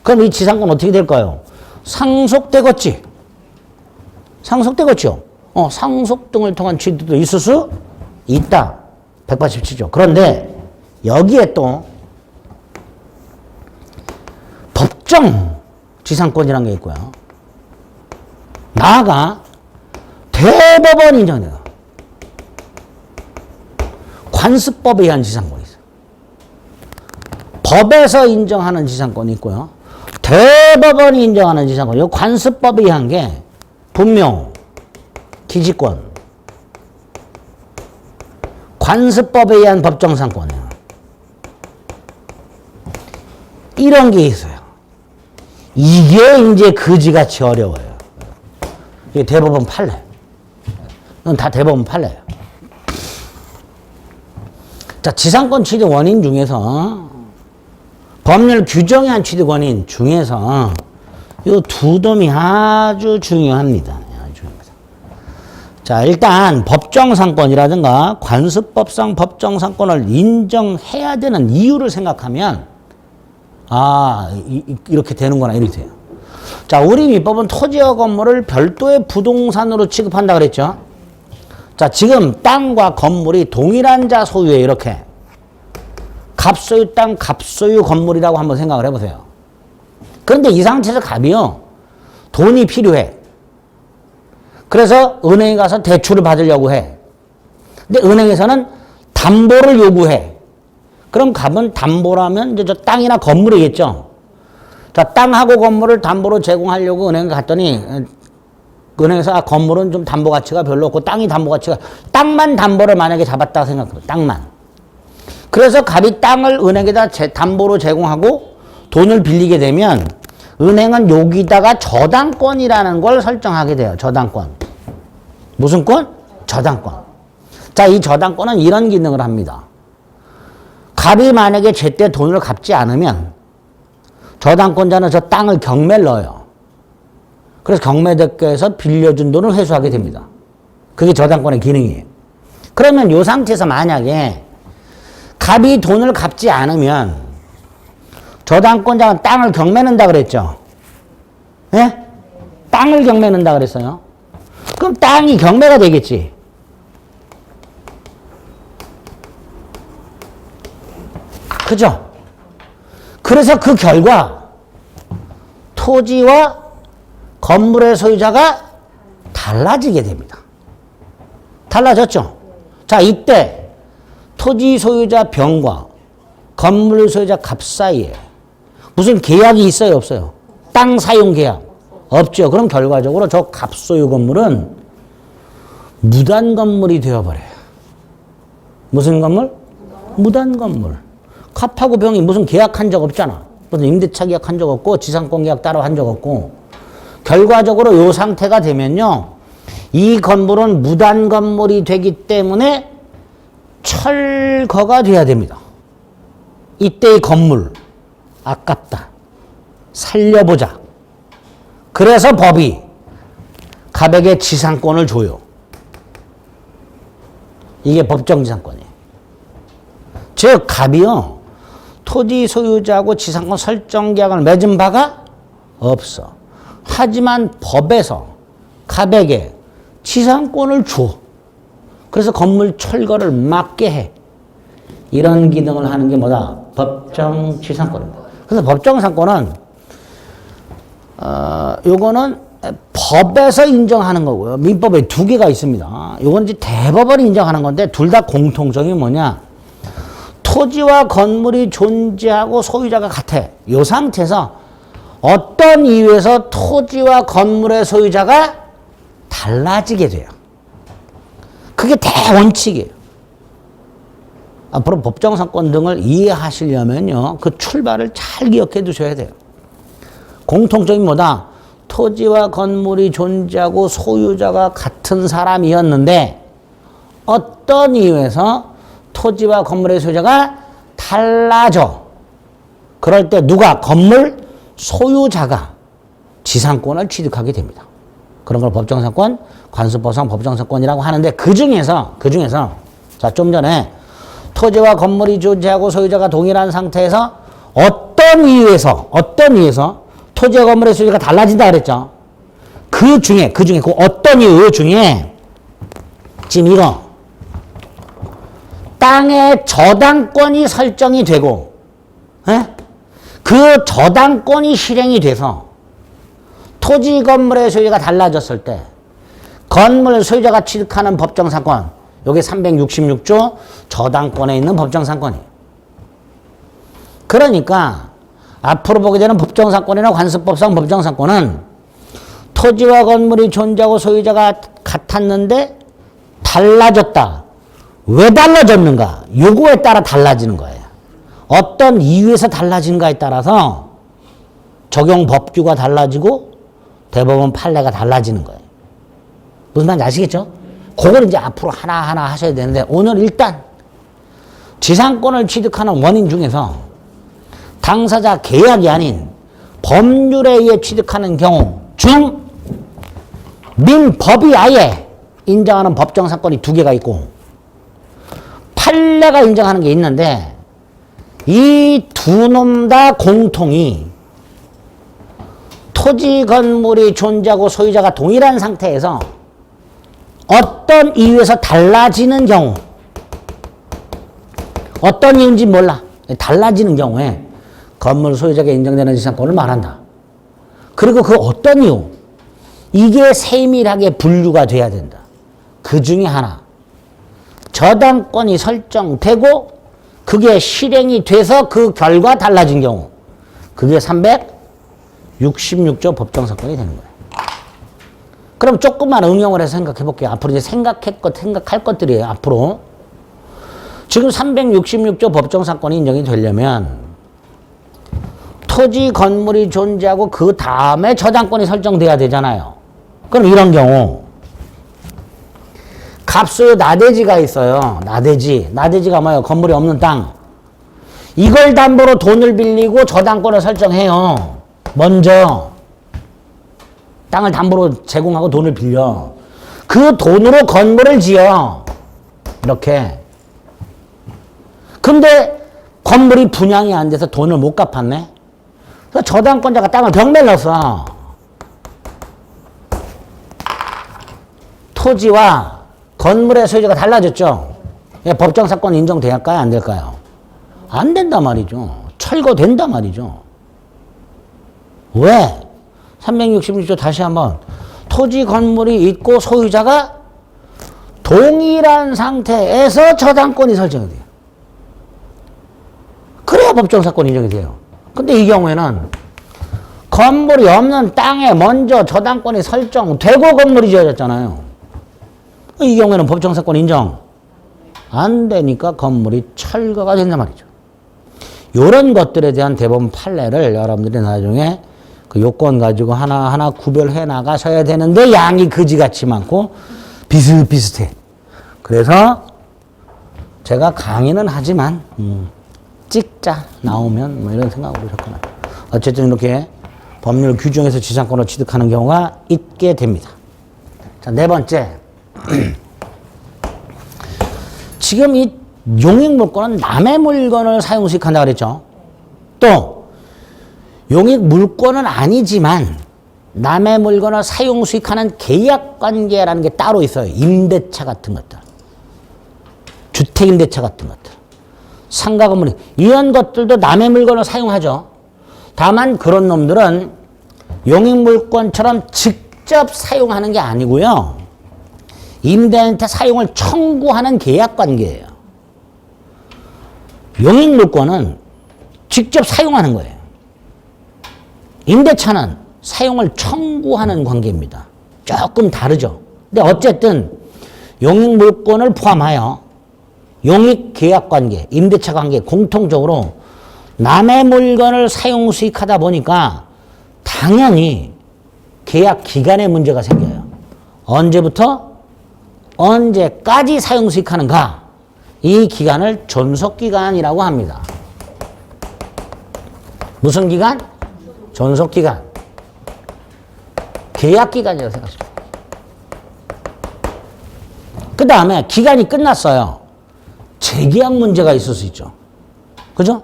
그럼 이 지상권 어떻게 될까요? 상속되겠지. 상속되겠죠. 상속 등을 통한 취득도 있을 수 있다. 187조. 그런데 여기에 또 법정 지상권이라는 게 있고요. 나아가 대법원 인정돼요. 관습법에 의한 지상권이 있어요. 법에서 인정하는 지상권이 있고요. 대법원이 인정하는 지상권. 이 관습법에 의한 게 분명, 기지권, 관습법에 의한 법정상권이에요. 이런 게 있어요. 이게 이제 그지같이 어려워요. 이게 대법원 판례. 이건 다 대법원 판례예요. 자, 지상권 취득 원인 중에서 법률 규정에 한 취득 원인 중에서 이 두 놈이 아주 중요합니다. 아주 중요합니다. 자, 일단 법정상권이라든가 관습법상 법정상권을 인정해야 되는 이유를 생각하면 이렇게 되는구나 이렇게 돼요. 자, 우리 민법은 토지와 건물을 별도의 부동산으로 취급한다 그랬죠. 자, 지금 땅과 건물이 동일한 자 소유에 이렇게 갑소유 땅, 갑소유 건물이라고 한번 생각을 해보세요. 그런데 이 상태에서 갑이요, 돈이 필요해. 그래서 은행에 가서 대출을 받으려고 해. 근데 은행에서는 담보를 요구해. 그럼 갑은 담보라면 이제 저 땅이나 건물이겠죠. 자, 땅하고 건물을 담보로 제공하려고 은행에 갔더니 은행에서 건물은 좀 담보 가치가 별로 없고 땅이 담보 가치가, 땅만 담보를 만약에 잡았다 생각해요. 땅만. 그래서 갑이 땅을 은행에다 담보로 제공하고 돈을 빌리게 되면 은행은 여기다가 저당권이라는 걸 설정하게 돼요. 저당권. 무슨 권? 저당권. 자, 이 저당권은 이런 기능을 합니다. 갑이 만약에 제때 돈을 갚지 않으면 저당권자는 저 땅을 경매를 넣어요. 그래서 경매대가에서 빌려준 돈을 회수하게 됩니다. 그게 저당권의 기능이에요. 그러면 이 상태에서 만약에 갑이 돈을 갚지 않으면 저당권자는 땅을 경매는다 그랬죠. 예? 땅을 경매는다 그랬어요. 그럼 땅이 경매가 되겠지. 그죠? 그래서 그 결과 토지와 건물의 소유자가 달라지게 됩니다. 달라졌죠? 자, 이때 토지 소유자 병과 건물 소유자 갑 사이에 무슨 계약이 있어요, 없어요? 땅 사용 계약 없죠. 그럼 결과적으로 저 갑 소유 건물은 무단 건물이 되어버려요. 무슨 건물? 무단 건물. 갑하고 병이 무슨 계약한 적 없잖아. 무슨 임대차 계약한 적 없고 지상권 계약 따로 한 적 없고. 결과적으로 이 상태가 되면요, 이 건물은 무단 건물이 되기 때문에 철거가 돼야 됩니다. 이때 이 건물 아깝다, 살려보자. 그래서 법이 갑에게 지상권을 줘요. 이게 법정지상권이에요. 즉 갑이요, 토지 소유자하고 지상권 설정 계약을 맺은 바가 없어. 하지만 법에서 갑에게 지상권을 줘. 그래서 건물 철거를 막게 해. 이런 기능을 하는 게 뭐다? 법정지상권입니다. 그래서 법정지상권은 요거는 법에서 인정하는 거고요. 민법에 두 개가 있습니다. 요건 이제 대법원이 인정하는 건데 둘 다 공통점이 뭐냐? 토지와 건물이 존재하고 소유자가 같아. 이 상태에서 어떤 이유에서 토지와 건물의 소유자가 달라지게 돼요. 그게 대원칙이에요. 앞으로 법정상권 등을 이해하시려면요, 그 출발을 잘 기억해 두셔야 돼요. 공통점이 뭐다? 토지와 건물이 존재하고 소유자가 같은 사람이었는데 어떤 이유에서 토지와 건물의 소유자가 달라져. 그럴 때 누가? 건물 소유자가 지상권을 취득하게 됩니다. 그런 걸 법정상권, 관습법상 법정상권이라고 하는데 그 중에서 자, 좀 전에 토지와 건물이 존재하고 소유자가 동일한 상태에서 어떤 이유에서 토지와 건물의 소유자가 달라진다 그랬죠. 그 중에 그 어떤 이유 중에 지금 이거 땅의 저당권이 설정이 되고, 그 저당권이 실행이 돼서 토지 건물의 소유가 달라졌을 때 건물 소유자가 취득하는 법정상권, 요게 366조 저당권에 있는 법정상권이에요. 그러니까 앞으로 보게 되는 법정상권이나 관습법상 법정상권은 토지와 건물이 존재하고 소유자가 같았는데 달라졌다. 왜 달라졌는가? 요거에 따라 달라지는 거예요. 어떤 이유에서 달라진가에 따라서 적용 법규가 달라지고 대법원 판례가 달라지는 거예요. 무슨 말인지 아시겠죠? 그걸 이제 앞으로 하나하나 하셔야 되는데 오늘 일단 지상권을 취득하는 원인 중에서 당사자 계약이 아닌 법률에 의해 취득하는 경우 중 민법이 아예 인정하는 법정 사건이 두 개가 있고 판례가 인정하는 게 있는데 이 두 놈 다 공통이 토지 건물이 존재하고 소유자가 동일한 상태에서 어떤 이유에서 달라지는 경우, 어떤 이유인지 몰라. 달라지는 경우에 건물 소유자에게 인정되는 지상권을 말한다. 그리고 그 어떤 이유, 이게 세밀하게 분류가 돼야 된다. 그 중에 하나, 저당권이 설정되고 그게 실행이 돼서 그 결과 달라진 경우, 그게 366조 법정사건이 되는 거예요. 그럼 조금만 응용을 해서 생각해 볼게요. 앞으로 이제 생각할 것들이에요. 앞으로. 지금 366조 법정사건이 인정이 되려면 토지 건물이 존재하고 그 다음에 저당권이 설정돼야 되잖아요. 그럼 이런 경우 갑소유 나대지가 있어요. 나대지가 뭐예요? 건물이 없는 땅. 이걸 담보로 돈을 빌리고 저당권을 설정해요. 먼저 땅을 담보로 제공하고 돈을 빌려. 그 돈으로 건물을 지어. 이렇게. 근데 건물이 분양이 안 돼서 돈을 못 갚았네. 그래서 저당권자가 땅을 경매를 넣었어. 토지와 건물의 소유자가 달라졌죠. 법정 사건 인정될까요? 안 될까요? 안 된단 말이죠. 철거된단 말이죠. 왜? 366조 다시 한번 토지 건물이 있고 소유자가 동일한 상태에서 저당권이 설정이 돼요. 그래야 법정 사건 인정이 돼요. 근데 이 경우에는 건물이 없는 땅에 먼저 저당권이 설정되고 건물이 지어졌잖아요. 이 경우에는 법정사건 인정 안 되니까 건물이 철거가 된단 말이죠. 이런 것들에 대한 대법원 판례를 여러분들이 나중에 그 요건 가지고 하나하나 구별해 나가셔야 되는데 양이 그지같이 많고 비슷비슷해. 그래서 제가 강의는 하지만 찍자 나오면 뭐 이런 생각으로 했구나. 어쨌든 이렇게 법률 규정에서 지상권을 취득하는 경우가 있게 됩니다. 자, 네 번째. 지금 이 용익물권은 남의 물건을 사용 수익한다 그랬죠. 또 용익물권은 아니지만 남의 물건을 사용 수익하는 계약관계라는 게 따로 있어요. 임대차 같은 것들, 주택임대차 같은 것들, 상가건물 이런 것들도 남의 물건을 사용하죠. 다만 그런 놈들은 용익물권처럼 직접 사용하는 게 아니고요. 임대인한테 사용을 청구하는 계약관계예요. 용익물권은 직접 사용하는 거예요. 임대차는 사용을 청구하는 관계입니다. 조금 다르죠. 근데 어쨌든 용익물권을 포함하여 용익계약관계, 임대차관계 공통적으로 남의 물건을 사용 수익하다 보니까 당연히 계약 기간에 문제가 생겨요. 언제부터? 언제까지 사용 수익하는가? 이 기간을 존속기간이라고 합니다. 무슨 기간? 존속기간. 계약기간이라고 생각하시면 돼요. 그 다음에 기간이 끝났어요. 재계약 문제가 있을 수 있죠. 그죠?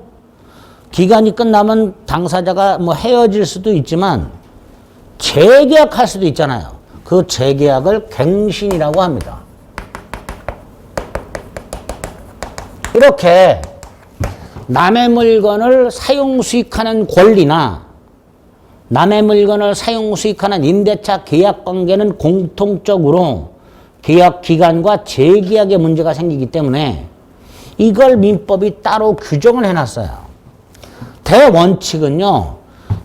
기간이 끝나면 당사자가 뭐 헤어질 수도 있지만 재계약할 수도 있잖아요. 그 재계약을 갱신이라고 합니다. 이렇게 남의 물건을 사용 수익하는 권리나 남의 물건을 사용 수익하는 임대차 계약 관계는 공통적으로 계약 기간과 재계약에 문제가 생기기 때문에 이걸 민법이 따로 규정을 해놨어요. 대원칙은요,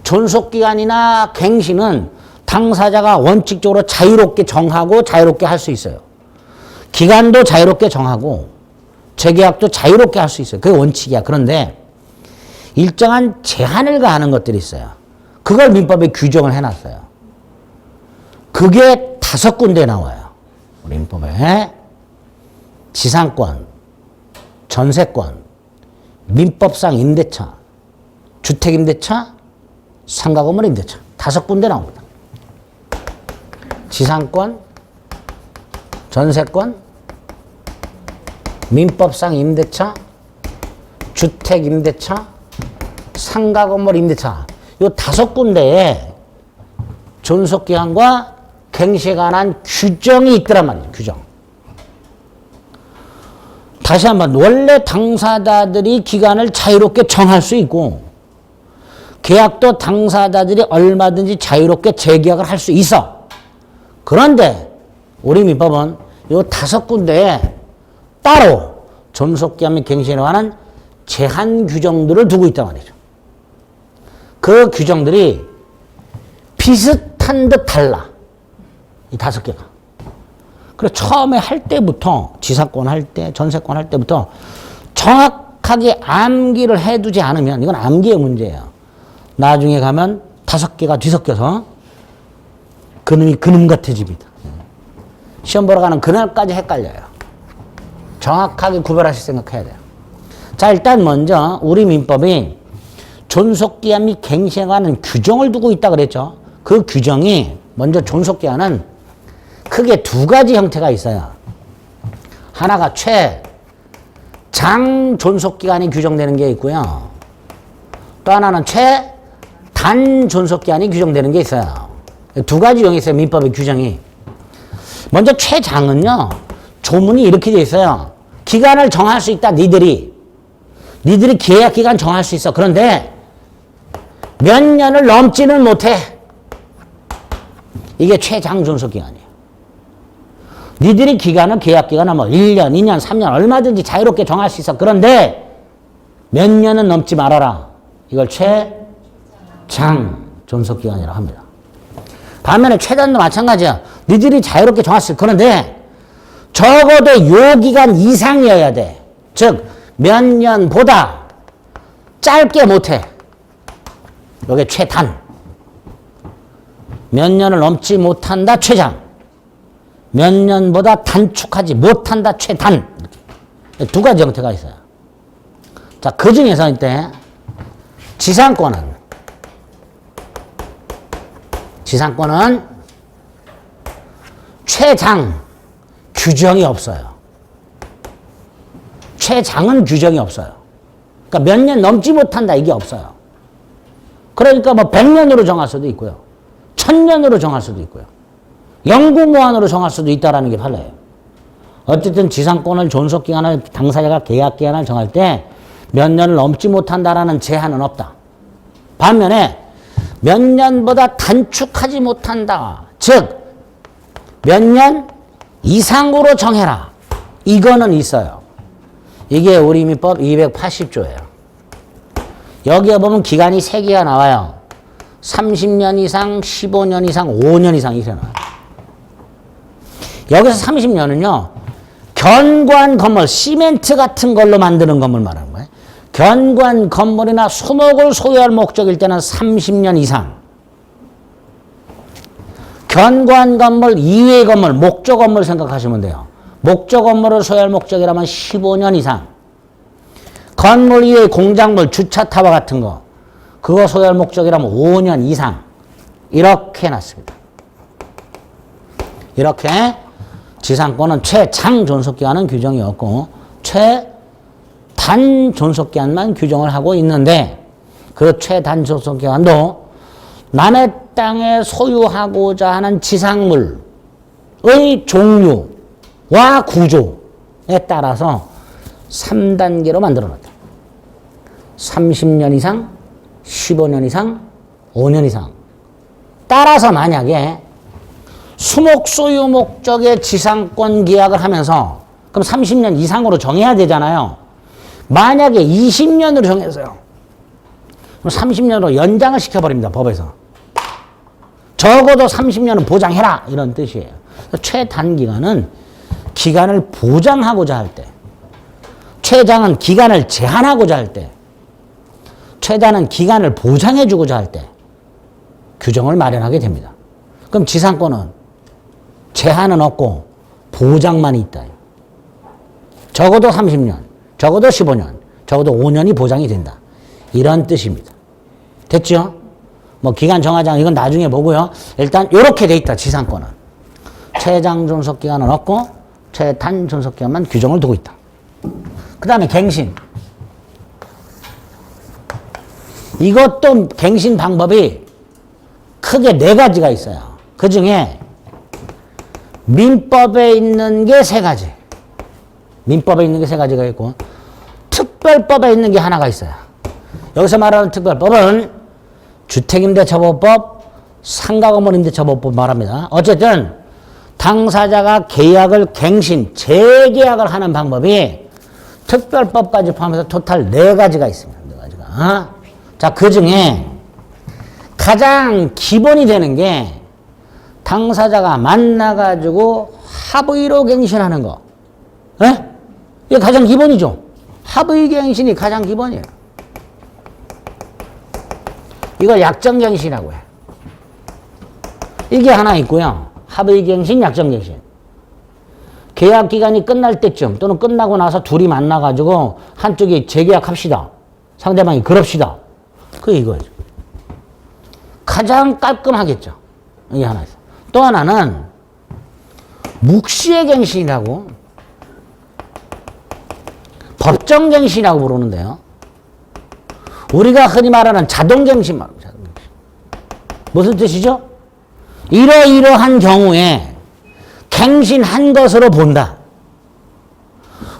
존속기간이나 갱신은 당사자가 원칙적으로 자유롭게 정하고 자유롭게 할 수 있어요. 기간도 자유롭게 정하고 재계약도 자유롭게 할 수 있어요. 그게 원칙이야. 그런데 일정한 제한을 가하는 것들이 있어요. 그걸 민법에 규정을 해놨어요. 그게 5군데 나와요. 우리 민법에. 지상권, 전세권, 민법상 임대차, 주택임대차, 상가건물 임대차. 5군데 나옵니다. 지상권, 전세권, 민법상 임대차, 주택 임대차, 상가 건물 임대차. 요 5군데에 존속기간과 갱시에 관한 규정이 있더란 말이에요. 규정. 다시 한번 원래 당사자들이 기간을 자유롭게 정할 수 있고 계약도 당사자들이 얼마든지 자유롭게 재계약을 할 수 있어. 그런데 우리 민법은 요 5군데에 따로 존속기간 및 갱신에 관한 제한 규정들을 두고 있단 말이죠. 그 규정들이 비슷한 듯 달라. 이 5개가. 그래서 처음에 할 때부터 지사권 할 때, 전세권 할 때부터 정확하게 암기를 해두지 않으면 이건 암기의 문제예요. 나중에 가면 5개가 뒤섞여서 그놈이 그놈 같아집니다. 시험 보러 가는 그날까지 헷갈려요. 정확하게 구별하실 생각해야 돼요. 자, 일단 먼저 우리 민법이 존속기한 및 갱신에 관한 규정을 두고 있다 그랬죠. 그 규정이 먼저 존속기한은 크게 2가지 형태가 있어요. 하나가 최장 존속기간이 규정되는 게 있고요. 또 하나는 최단 존속기간이 규정되는 게 있어요. 2가지 용이 있어요. 민법의 규정이. 먼저 최장은요. 조문이 이렇게 돼 있어요. 기간을 정할 수 있다. 니들이 계약 기간 정할 수 있어. 그런데 몇 년을 넘지는 못해. 이게 최장 존속기간이에요. 니들이 기간은 계약 기간은 뭐 1년, 2년, 3년 얼마든지 자유롭게 정할 수 있어. 그런데 몇 년은 넘지 말아라. 이걸 최장 존속기간이라고 합니다. 반면에 최단도 마찬가지야. 니들이 자유롭게 정할 수 있어. 그런데 적어도 요 기간 이상이어야 돼. 즉 몇 년보다 짧게 못해. 이게 최단. 몇 년을 넘지 못한다. 최장. 몇 년보다 단축하지 못한다. 최단. 이렇게 2가지 형태가 있어요. 자, 그 중에서 이때 지상권은 최장 규정이 없어요. 최장은 규정이 없어요. 그러니까 몇 년 넘지 못한다 이게 없어요. 그러니까 뭐 100년으로 정할 수도 있고요. 1000년으로 정할 수도 있고요. 영구무한으로 정할 수도 있다는 게 판례예요. 어쨌든 지상권을 존속기간을 당사자가 계약기간을 정할 때 몇 년을 넘지 못한다라는 제한은 없다. 반면에 몇 년보다 단축하지 못한다. 즉 몇 년 이상으로 정해라. 이거는 있어요. 이게 우리 민법 280조예요. 여기에 보면 기간이 3개가 나와요. 30년 이상, 15년 이상, 5년 이상 이렇게 나와요. 여기서 30년은요. 견고한 건물, 시멘트 같은 걸로 만드는 건물 말하는 거예요. 견고한 건물이나 수목을 소유할 목적일 때는 30년 이상. 견고한 건물 이외의 건물, 목적 건물 생각하시면 돼요. 목적 건물을 소유할 목적이라면 15년 이상. 건물 이외의 공작물, 주차타워 같은 거, 그거 소유할 목적이라면 5년 이상. 이렇게 해놨습니다. 이렇게 지상권은 최장 존속기간은 규정이 없고 최단 존속기간만 규정을 하고 있는데 그 최단 존속기간도 남의 땅에 소유하고자 하는 지상물의 종류와 구조에 따라서 3단계로 만들어놨다. 30년 이상, 15년 이상, 5년 이상. 따라서 만약에 수목 소유 목적의 지상권 계약을 하면서 그럼 30년 이상으로 정해야 되잖아요. 만약에 20년으로 정했어요. 그럼 30년으로 연장을 시켜버립니다. 법에서. 적어도 30년은 보장해라. 이런 뜻이에요. 최단기간은 기간을 보장하고자 할 때, 최장은 기간을 제한하고자 할 때, 최단은 기간을 보장해주고자 할 때 규정을 마련하게 됩니다. 그럼 지상권은 제한은 없고 보장만 있다. 적어도 30년, 적어도 15년, 적어도 5년이 보장이 된다. 이런 뜻입니다. 됐죠? 뭐 기간 정하장 이건 나중에 보고요. 일단 이렇게 돼 있다. 지상권은. 최장 존속기간은 없고 단존속기한만 규정을 두고 있다. 그 다음에 갱신. 이것도 갱신 방법이 크게 4가지가 있어요. 그 중에 민법에 있는 게 3가지. 민법에 있는 게 3가지가 있고 특별법에 있는 게 하나가 있어요. 여기서 말하는 특별법은 주택임대처분법, 상가건물임대처분법 말합니다. 어쨌든 당사자가 계약을 갱신, 재계약을 하는 방법이 특별법까지 포함해서 토탈 4가지가 있습니다. 4가지가. 자, 그 중에 가장 기본이 되는 게 당사자가 만나가지고 합의로 갱신하는 거. 예? 이게 가장 기본이죠. 합의 갱신이 가장 기본이에요. 이걸 약정갱신이라고 해. 이게 하나 있고요. 합의갱신, 약정갱신. 계약기간이 끝날 때쯤 또는 끝나고 나서 둘이 만나가지고 한쪽이 재계약합시다. 상대방이 그럽시다. 그게 이거죠. 가장 깔끔하겠죠. 이게 하나 있어요. 또 하나는 묵시의 갱신이라고 법정갱신이라고 부르는데요. 우리가 흔히 말하는 자동갱신 말입니다. 무슨 뜻이죠? 이러이러한 경우에 갱신한 것으로 본다.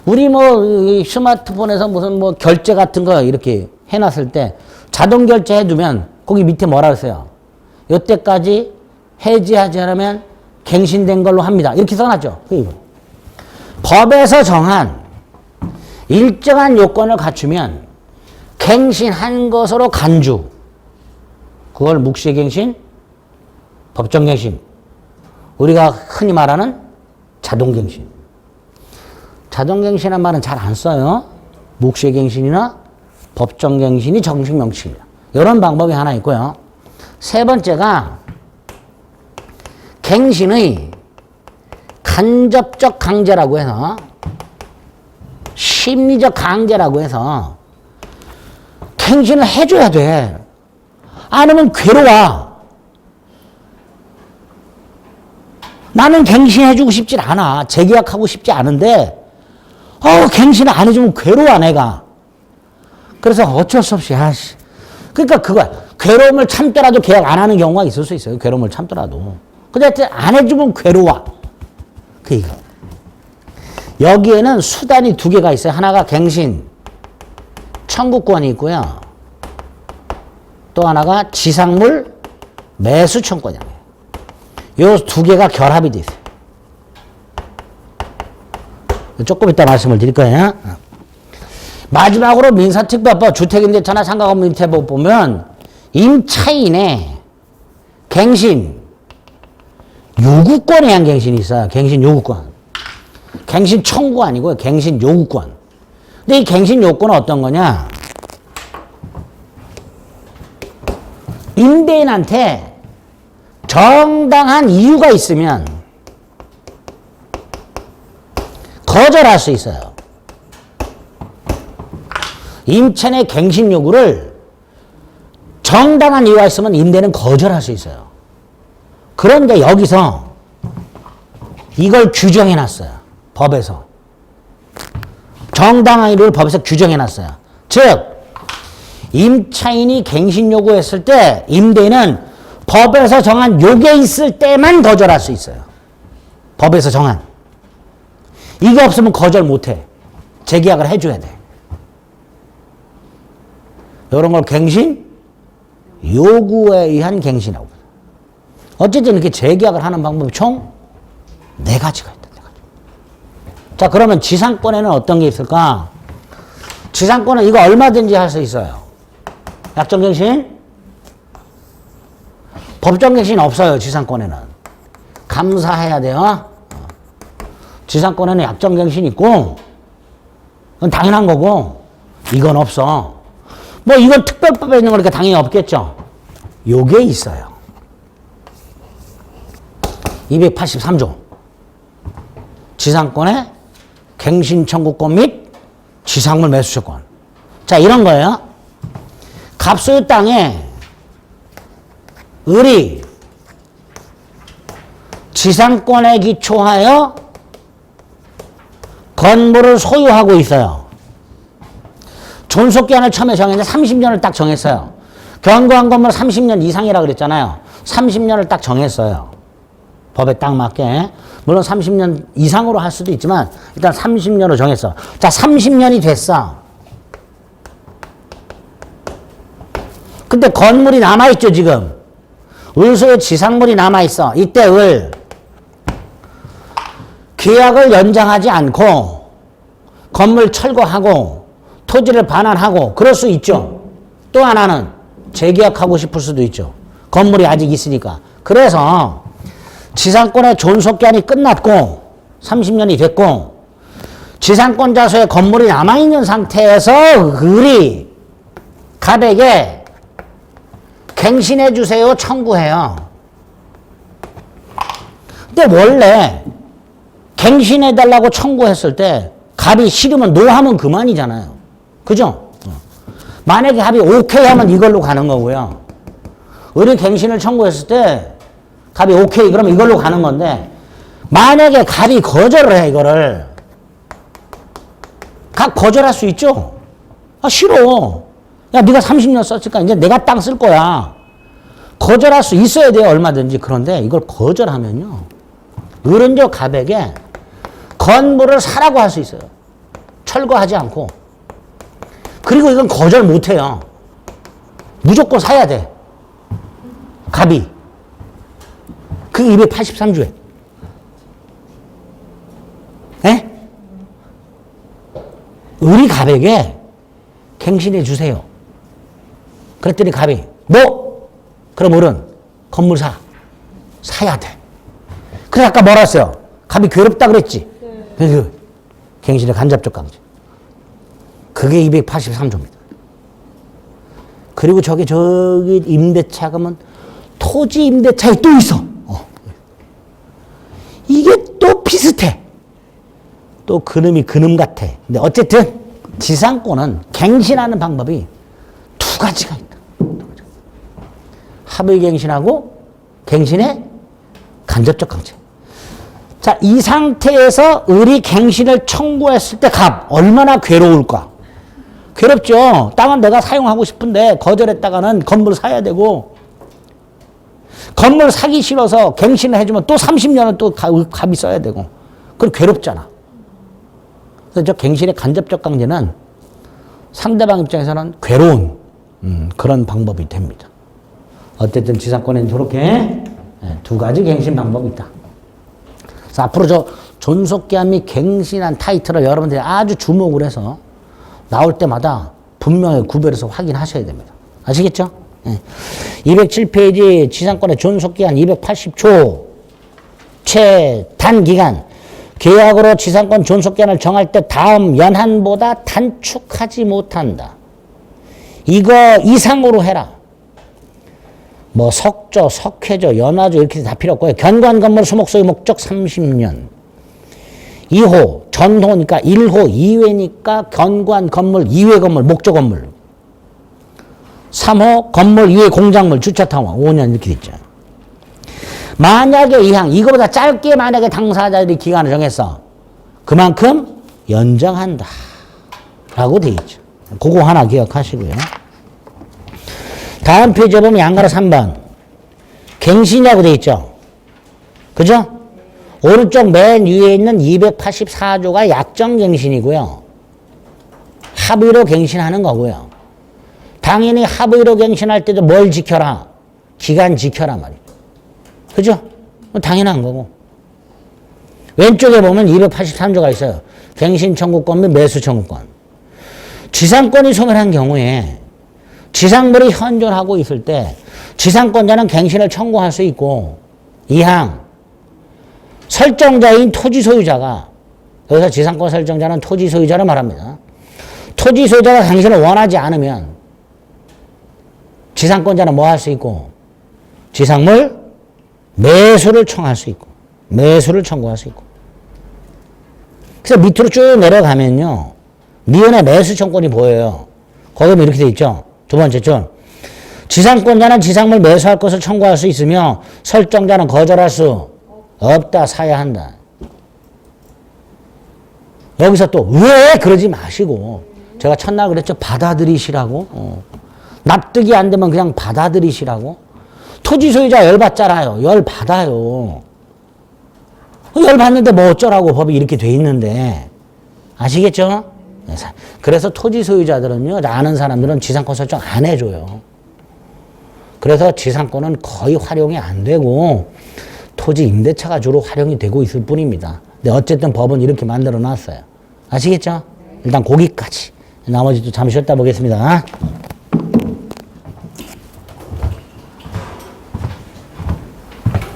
우리 스마트폰에서 무슨 결제 같은 거 이렇게 해놨을 때 자동 결제 해두면 거기 밑에 뭐라 그랬어요? 이때까지 해지하지 않으면 갱신된 걸로 합니다. 이렇게 써놨죠. 법에서 정한 일정한 요건을 갖추면 갱신한 것으로 간주. 그걸 묵시갱신, 법정갱신. 우리가 흔히 말하는 자동갱신. 자동갱신이라는 말은 잘 안 써요. 묵시갱신이나 법정갱신이 정식 명칭입니다. 이런 방법이 하나 있고요. 3번째가 갱신의 간접적 강제라고 해서 심리적 강제라고 해서 갱신을 해줘야 돼. 안 하면 괴로워. 나는 갱신해주고 싶지 않아. 재계약하고 싶지 않은데 갱신을 안 해주면 괴로워 내가. 그래서 어쩔 수 없이 그러니까 그거야. 괴로움을 참더라도 계약 안 하는 경우가 있을 수 있어요. 괴로움을 참더라도. 근데 안 해주면 괴로워. 그니까 여기에는 수단이 2개가 있어요. 하나가 갱신 청구권이 있고요. 또 하나가 지상물 매수 청구권이에요. 이 2개가 결합이 돼 있어요. 조금 이따 말씀을 드릴 거예요. 마지막으로 민사특별법, 주택임대차나 상가건물임대법 보면 임차인의 갱신 요구권에 의한 갱신이 있어요. 갱신 요구권. 갱신 청구 아니고요. 갱신 요구권. 근데 이 갱신 요구권은 어떤 거냐? 임대인한테 정당한 이유가 있으면 거절할 수 있어요. 임차인의 갱신 요구를 정당한 이유가 있으면 임대인은 거절할 수 있어요. 그런데 여기서 이걸 규정해 놨어요. 법에서. 정당한 이유를 법에서 규정해 놨어요. 즉 임차인이 갱신 요구했을 때 임대인은 법에서 정한 요게 있을 때만 거절할 수 있어요. 법에서 정한. 이게 없으면 거절 못해. 재계약을 해줘야 돼. 이런 걸 갱신 요구에 의한 갱신이라고. 어쨌든 이렇게 재계약을 하는 방법이 총 4가지가 있다. 4가지. 자, 그러면 지상권에는 어떤 게 있을까? 지상권은 이거 얼마든지 할 수 있어요. 약정갱신? 법정갱신 없어요. 지상권에는. 감사해야 돼요. 지상권에는 약정갱신 있고 그건 당연한 거고 이건 없어. 이건 특별법에 있는 거니까 당연히 없겠죠. 요게 있어요. 283조. 지상권의 갱신 청구권 및 지상물 매수처권. 자, 이런 거예요. 갑소유 땅에 을이 지상권에 기초하여 건물을 소유하고 있어요. 존속기한을 처음에 정했는데 30년을 딱 정했어요. 견고한 건물 30년 이상이라고 그랬잖아요. 30년을 딱 정했어요. 법에 딱 맞게. 물론 30년 이상으로 할 수도 있지만 일단 30년으로 정했어. 자, 30년이 됐어. 근데 건물이 남아있죠, 지금. 을소의 지상물이 남아있어. 이때 을. 계약을 연장하지 않고 건물 철거하고 토지를 반환하고 그럴 수 있죠. 또 하나는 재계약하고 싶을 수도 있죠. 건물이 아직 있으니까. 그래서 지상권의 존속기한이 끝났고 30년이 됐고 지상권 자소에 건물이 남아있는 상태에서 을이 갑에게 갱신해 주세요 청구해요. 근데 원래 갱신해 달라고 청구했을 때 갑이 싫으면 노 하면 그만이잖아요. 그죠? 만약에 갑이 오케이 하면 이걸로 가는 거고요. 을이 갱신을 청구했을 때 갑이 오케이 그러면 이걸로 가는 건데 만약에 갑이 거절을 해 이거를 갑 거절할 수 있죠. 아 싫어. 야 네가 30년 썼으니까 이제 내가 땅 쓸 거야. 거절할 수 있어야 돼요 얼마든지. 그런데 이걸 거절하면요 을은 저 갑에게 건물을 사라고 할 수 있어요. 철거하지 않고. 그리고 이건 거절 못해요. 무조건 사야 돼. 갑이. 그게 283조에. 에? 을이 갑에게 갱신해 주세요. 그랬더니 갑이 뭐? 그럼 을은 건물 사야 돼. 그래서 아까 뭐라 했어요? 갑이 괴롭다 그랬지? 네. 갱신의 간접적 강제. 그게 283조입니다. 그리고 저기 임대차 가면 토지 임대차에 또 있어. 이게 또 비슷해. 또 그놈이 그놈 같아. 근데 어쨌든 지상권은 갱신하는 방법이 두 가지가 있다. 합의 갱신하고 갱신의 간접적 강제. 자, 이 상태에서 을이 갱신을 청구했을 때 갑 얼마나 괴로울까? 괴롭죠. 땅은 내가 사용하고 싶은데 거절했다가는 건물 사야 되고 건물 사기 싫어서 갱신을 해주면 또 30년은 또 갑이 써야 되고 그럼 괴롭잖아. 그래서 저 갱신의 간접적 강제는 상대방 입장에서는 괴로운 그런 방법이 됩니다. 어쨌든 지상권에는 저렇게 두 가지 갱신 방법이 있다. 그래서 앞으로 저 존속기한 및 갱신한 타이틀을 여러분들이 아주 주목을 해서 나올 때마다 분명히 구별해서 확인하셔야 됩니다. 아시겠죠? 207페이지 지상권의 존속기한 280조 최단기간 계약으로 지상권 존속기한을 정할 때 다음 연한보다 단축하지 못한다. 이거 이상으로 해라. 뭐 석조, 석회조, 연화조 이렇게 다 필요 없고요. 견고한 건물 수목 소유 목적 30년. 2호, 전호니까 1호, 2회니까 견고한 건물, 2회 건물, 목적 건물. 3호, 건물, 2회 공작물, 주차타워, 5년 이렇게 됐죠. 만약에 이항, 이거보다 짧게 만약에 당사자들이 기간을 정했어. 그만큼 연장한다. 라고 되어 있죠. 그거 하나 기억하시고요. 다음 페이지에 보면 양가로 3번. 갱신이라고 되어 있죠. 그죠? 오른쪽 맨 위에 있는 284조가 약정갱신이고요. 합의로 갱신하는 거고요. 당연히 합의로 갱신할 때도 뭘 지켜라? 기간 지켜라 말이에요. 그죠? 당연한 거고. 왼쪽에 보면 283조가 있어요. 갱신 청구권 및 매수 청구권. 지상권이 소멸한 경우에 지상물이 현존하고 있을 때 지상권자는 갱신을 청구할 수 있고 이항 설정자인 토지 소유자가 여기서 지상권 설정자는 토지 소유자를 말합니다. 토지 소유자가 갱신을 원하지 않으면 지상권자는 뭐 할 수 있고 지상물 매수를 청할 수 있고 매수를 청구할 수 있고 그래서 밑으로 쭉 내려가면요 미연의 매수 청구권이 보여요. 거기 보면 이렇게 돼 있죠. 두 번째 줄 지상권자는 지상물 매수할 것을 청구할 수 있으며 설정자는 거절할 수 없다. 사야 한다. 여기서 또 왜 그러지 마시고 제가 첫날 그랬죠. 받아들이시라고. 납득이 안 되면 그냥 받아들이시라고. 토지 소유자 열받잖아요. 열받아요. 열받는데 뭐 어쩌라고 법이 이렇게 돼 있는데. 아시겠죠? 그래서 토지 소유자들은요, 아는 사람들은 지상권 설정 안 해줘요. 그래서 지상권은 거의 활용이 안 되고 토지 임대차가 주로 활용이 되고 있을 뿐입니다. 근데 어쨌든 법은 이렇게 만들어 놨어요. 아시겠죠? 일단 거기까지. 나머지 또 잠시 쉬었다 보겠습니다.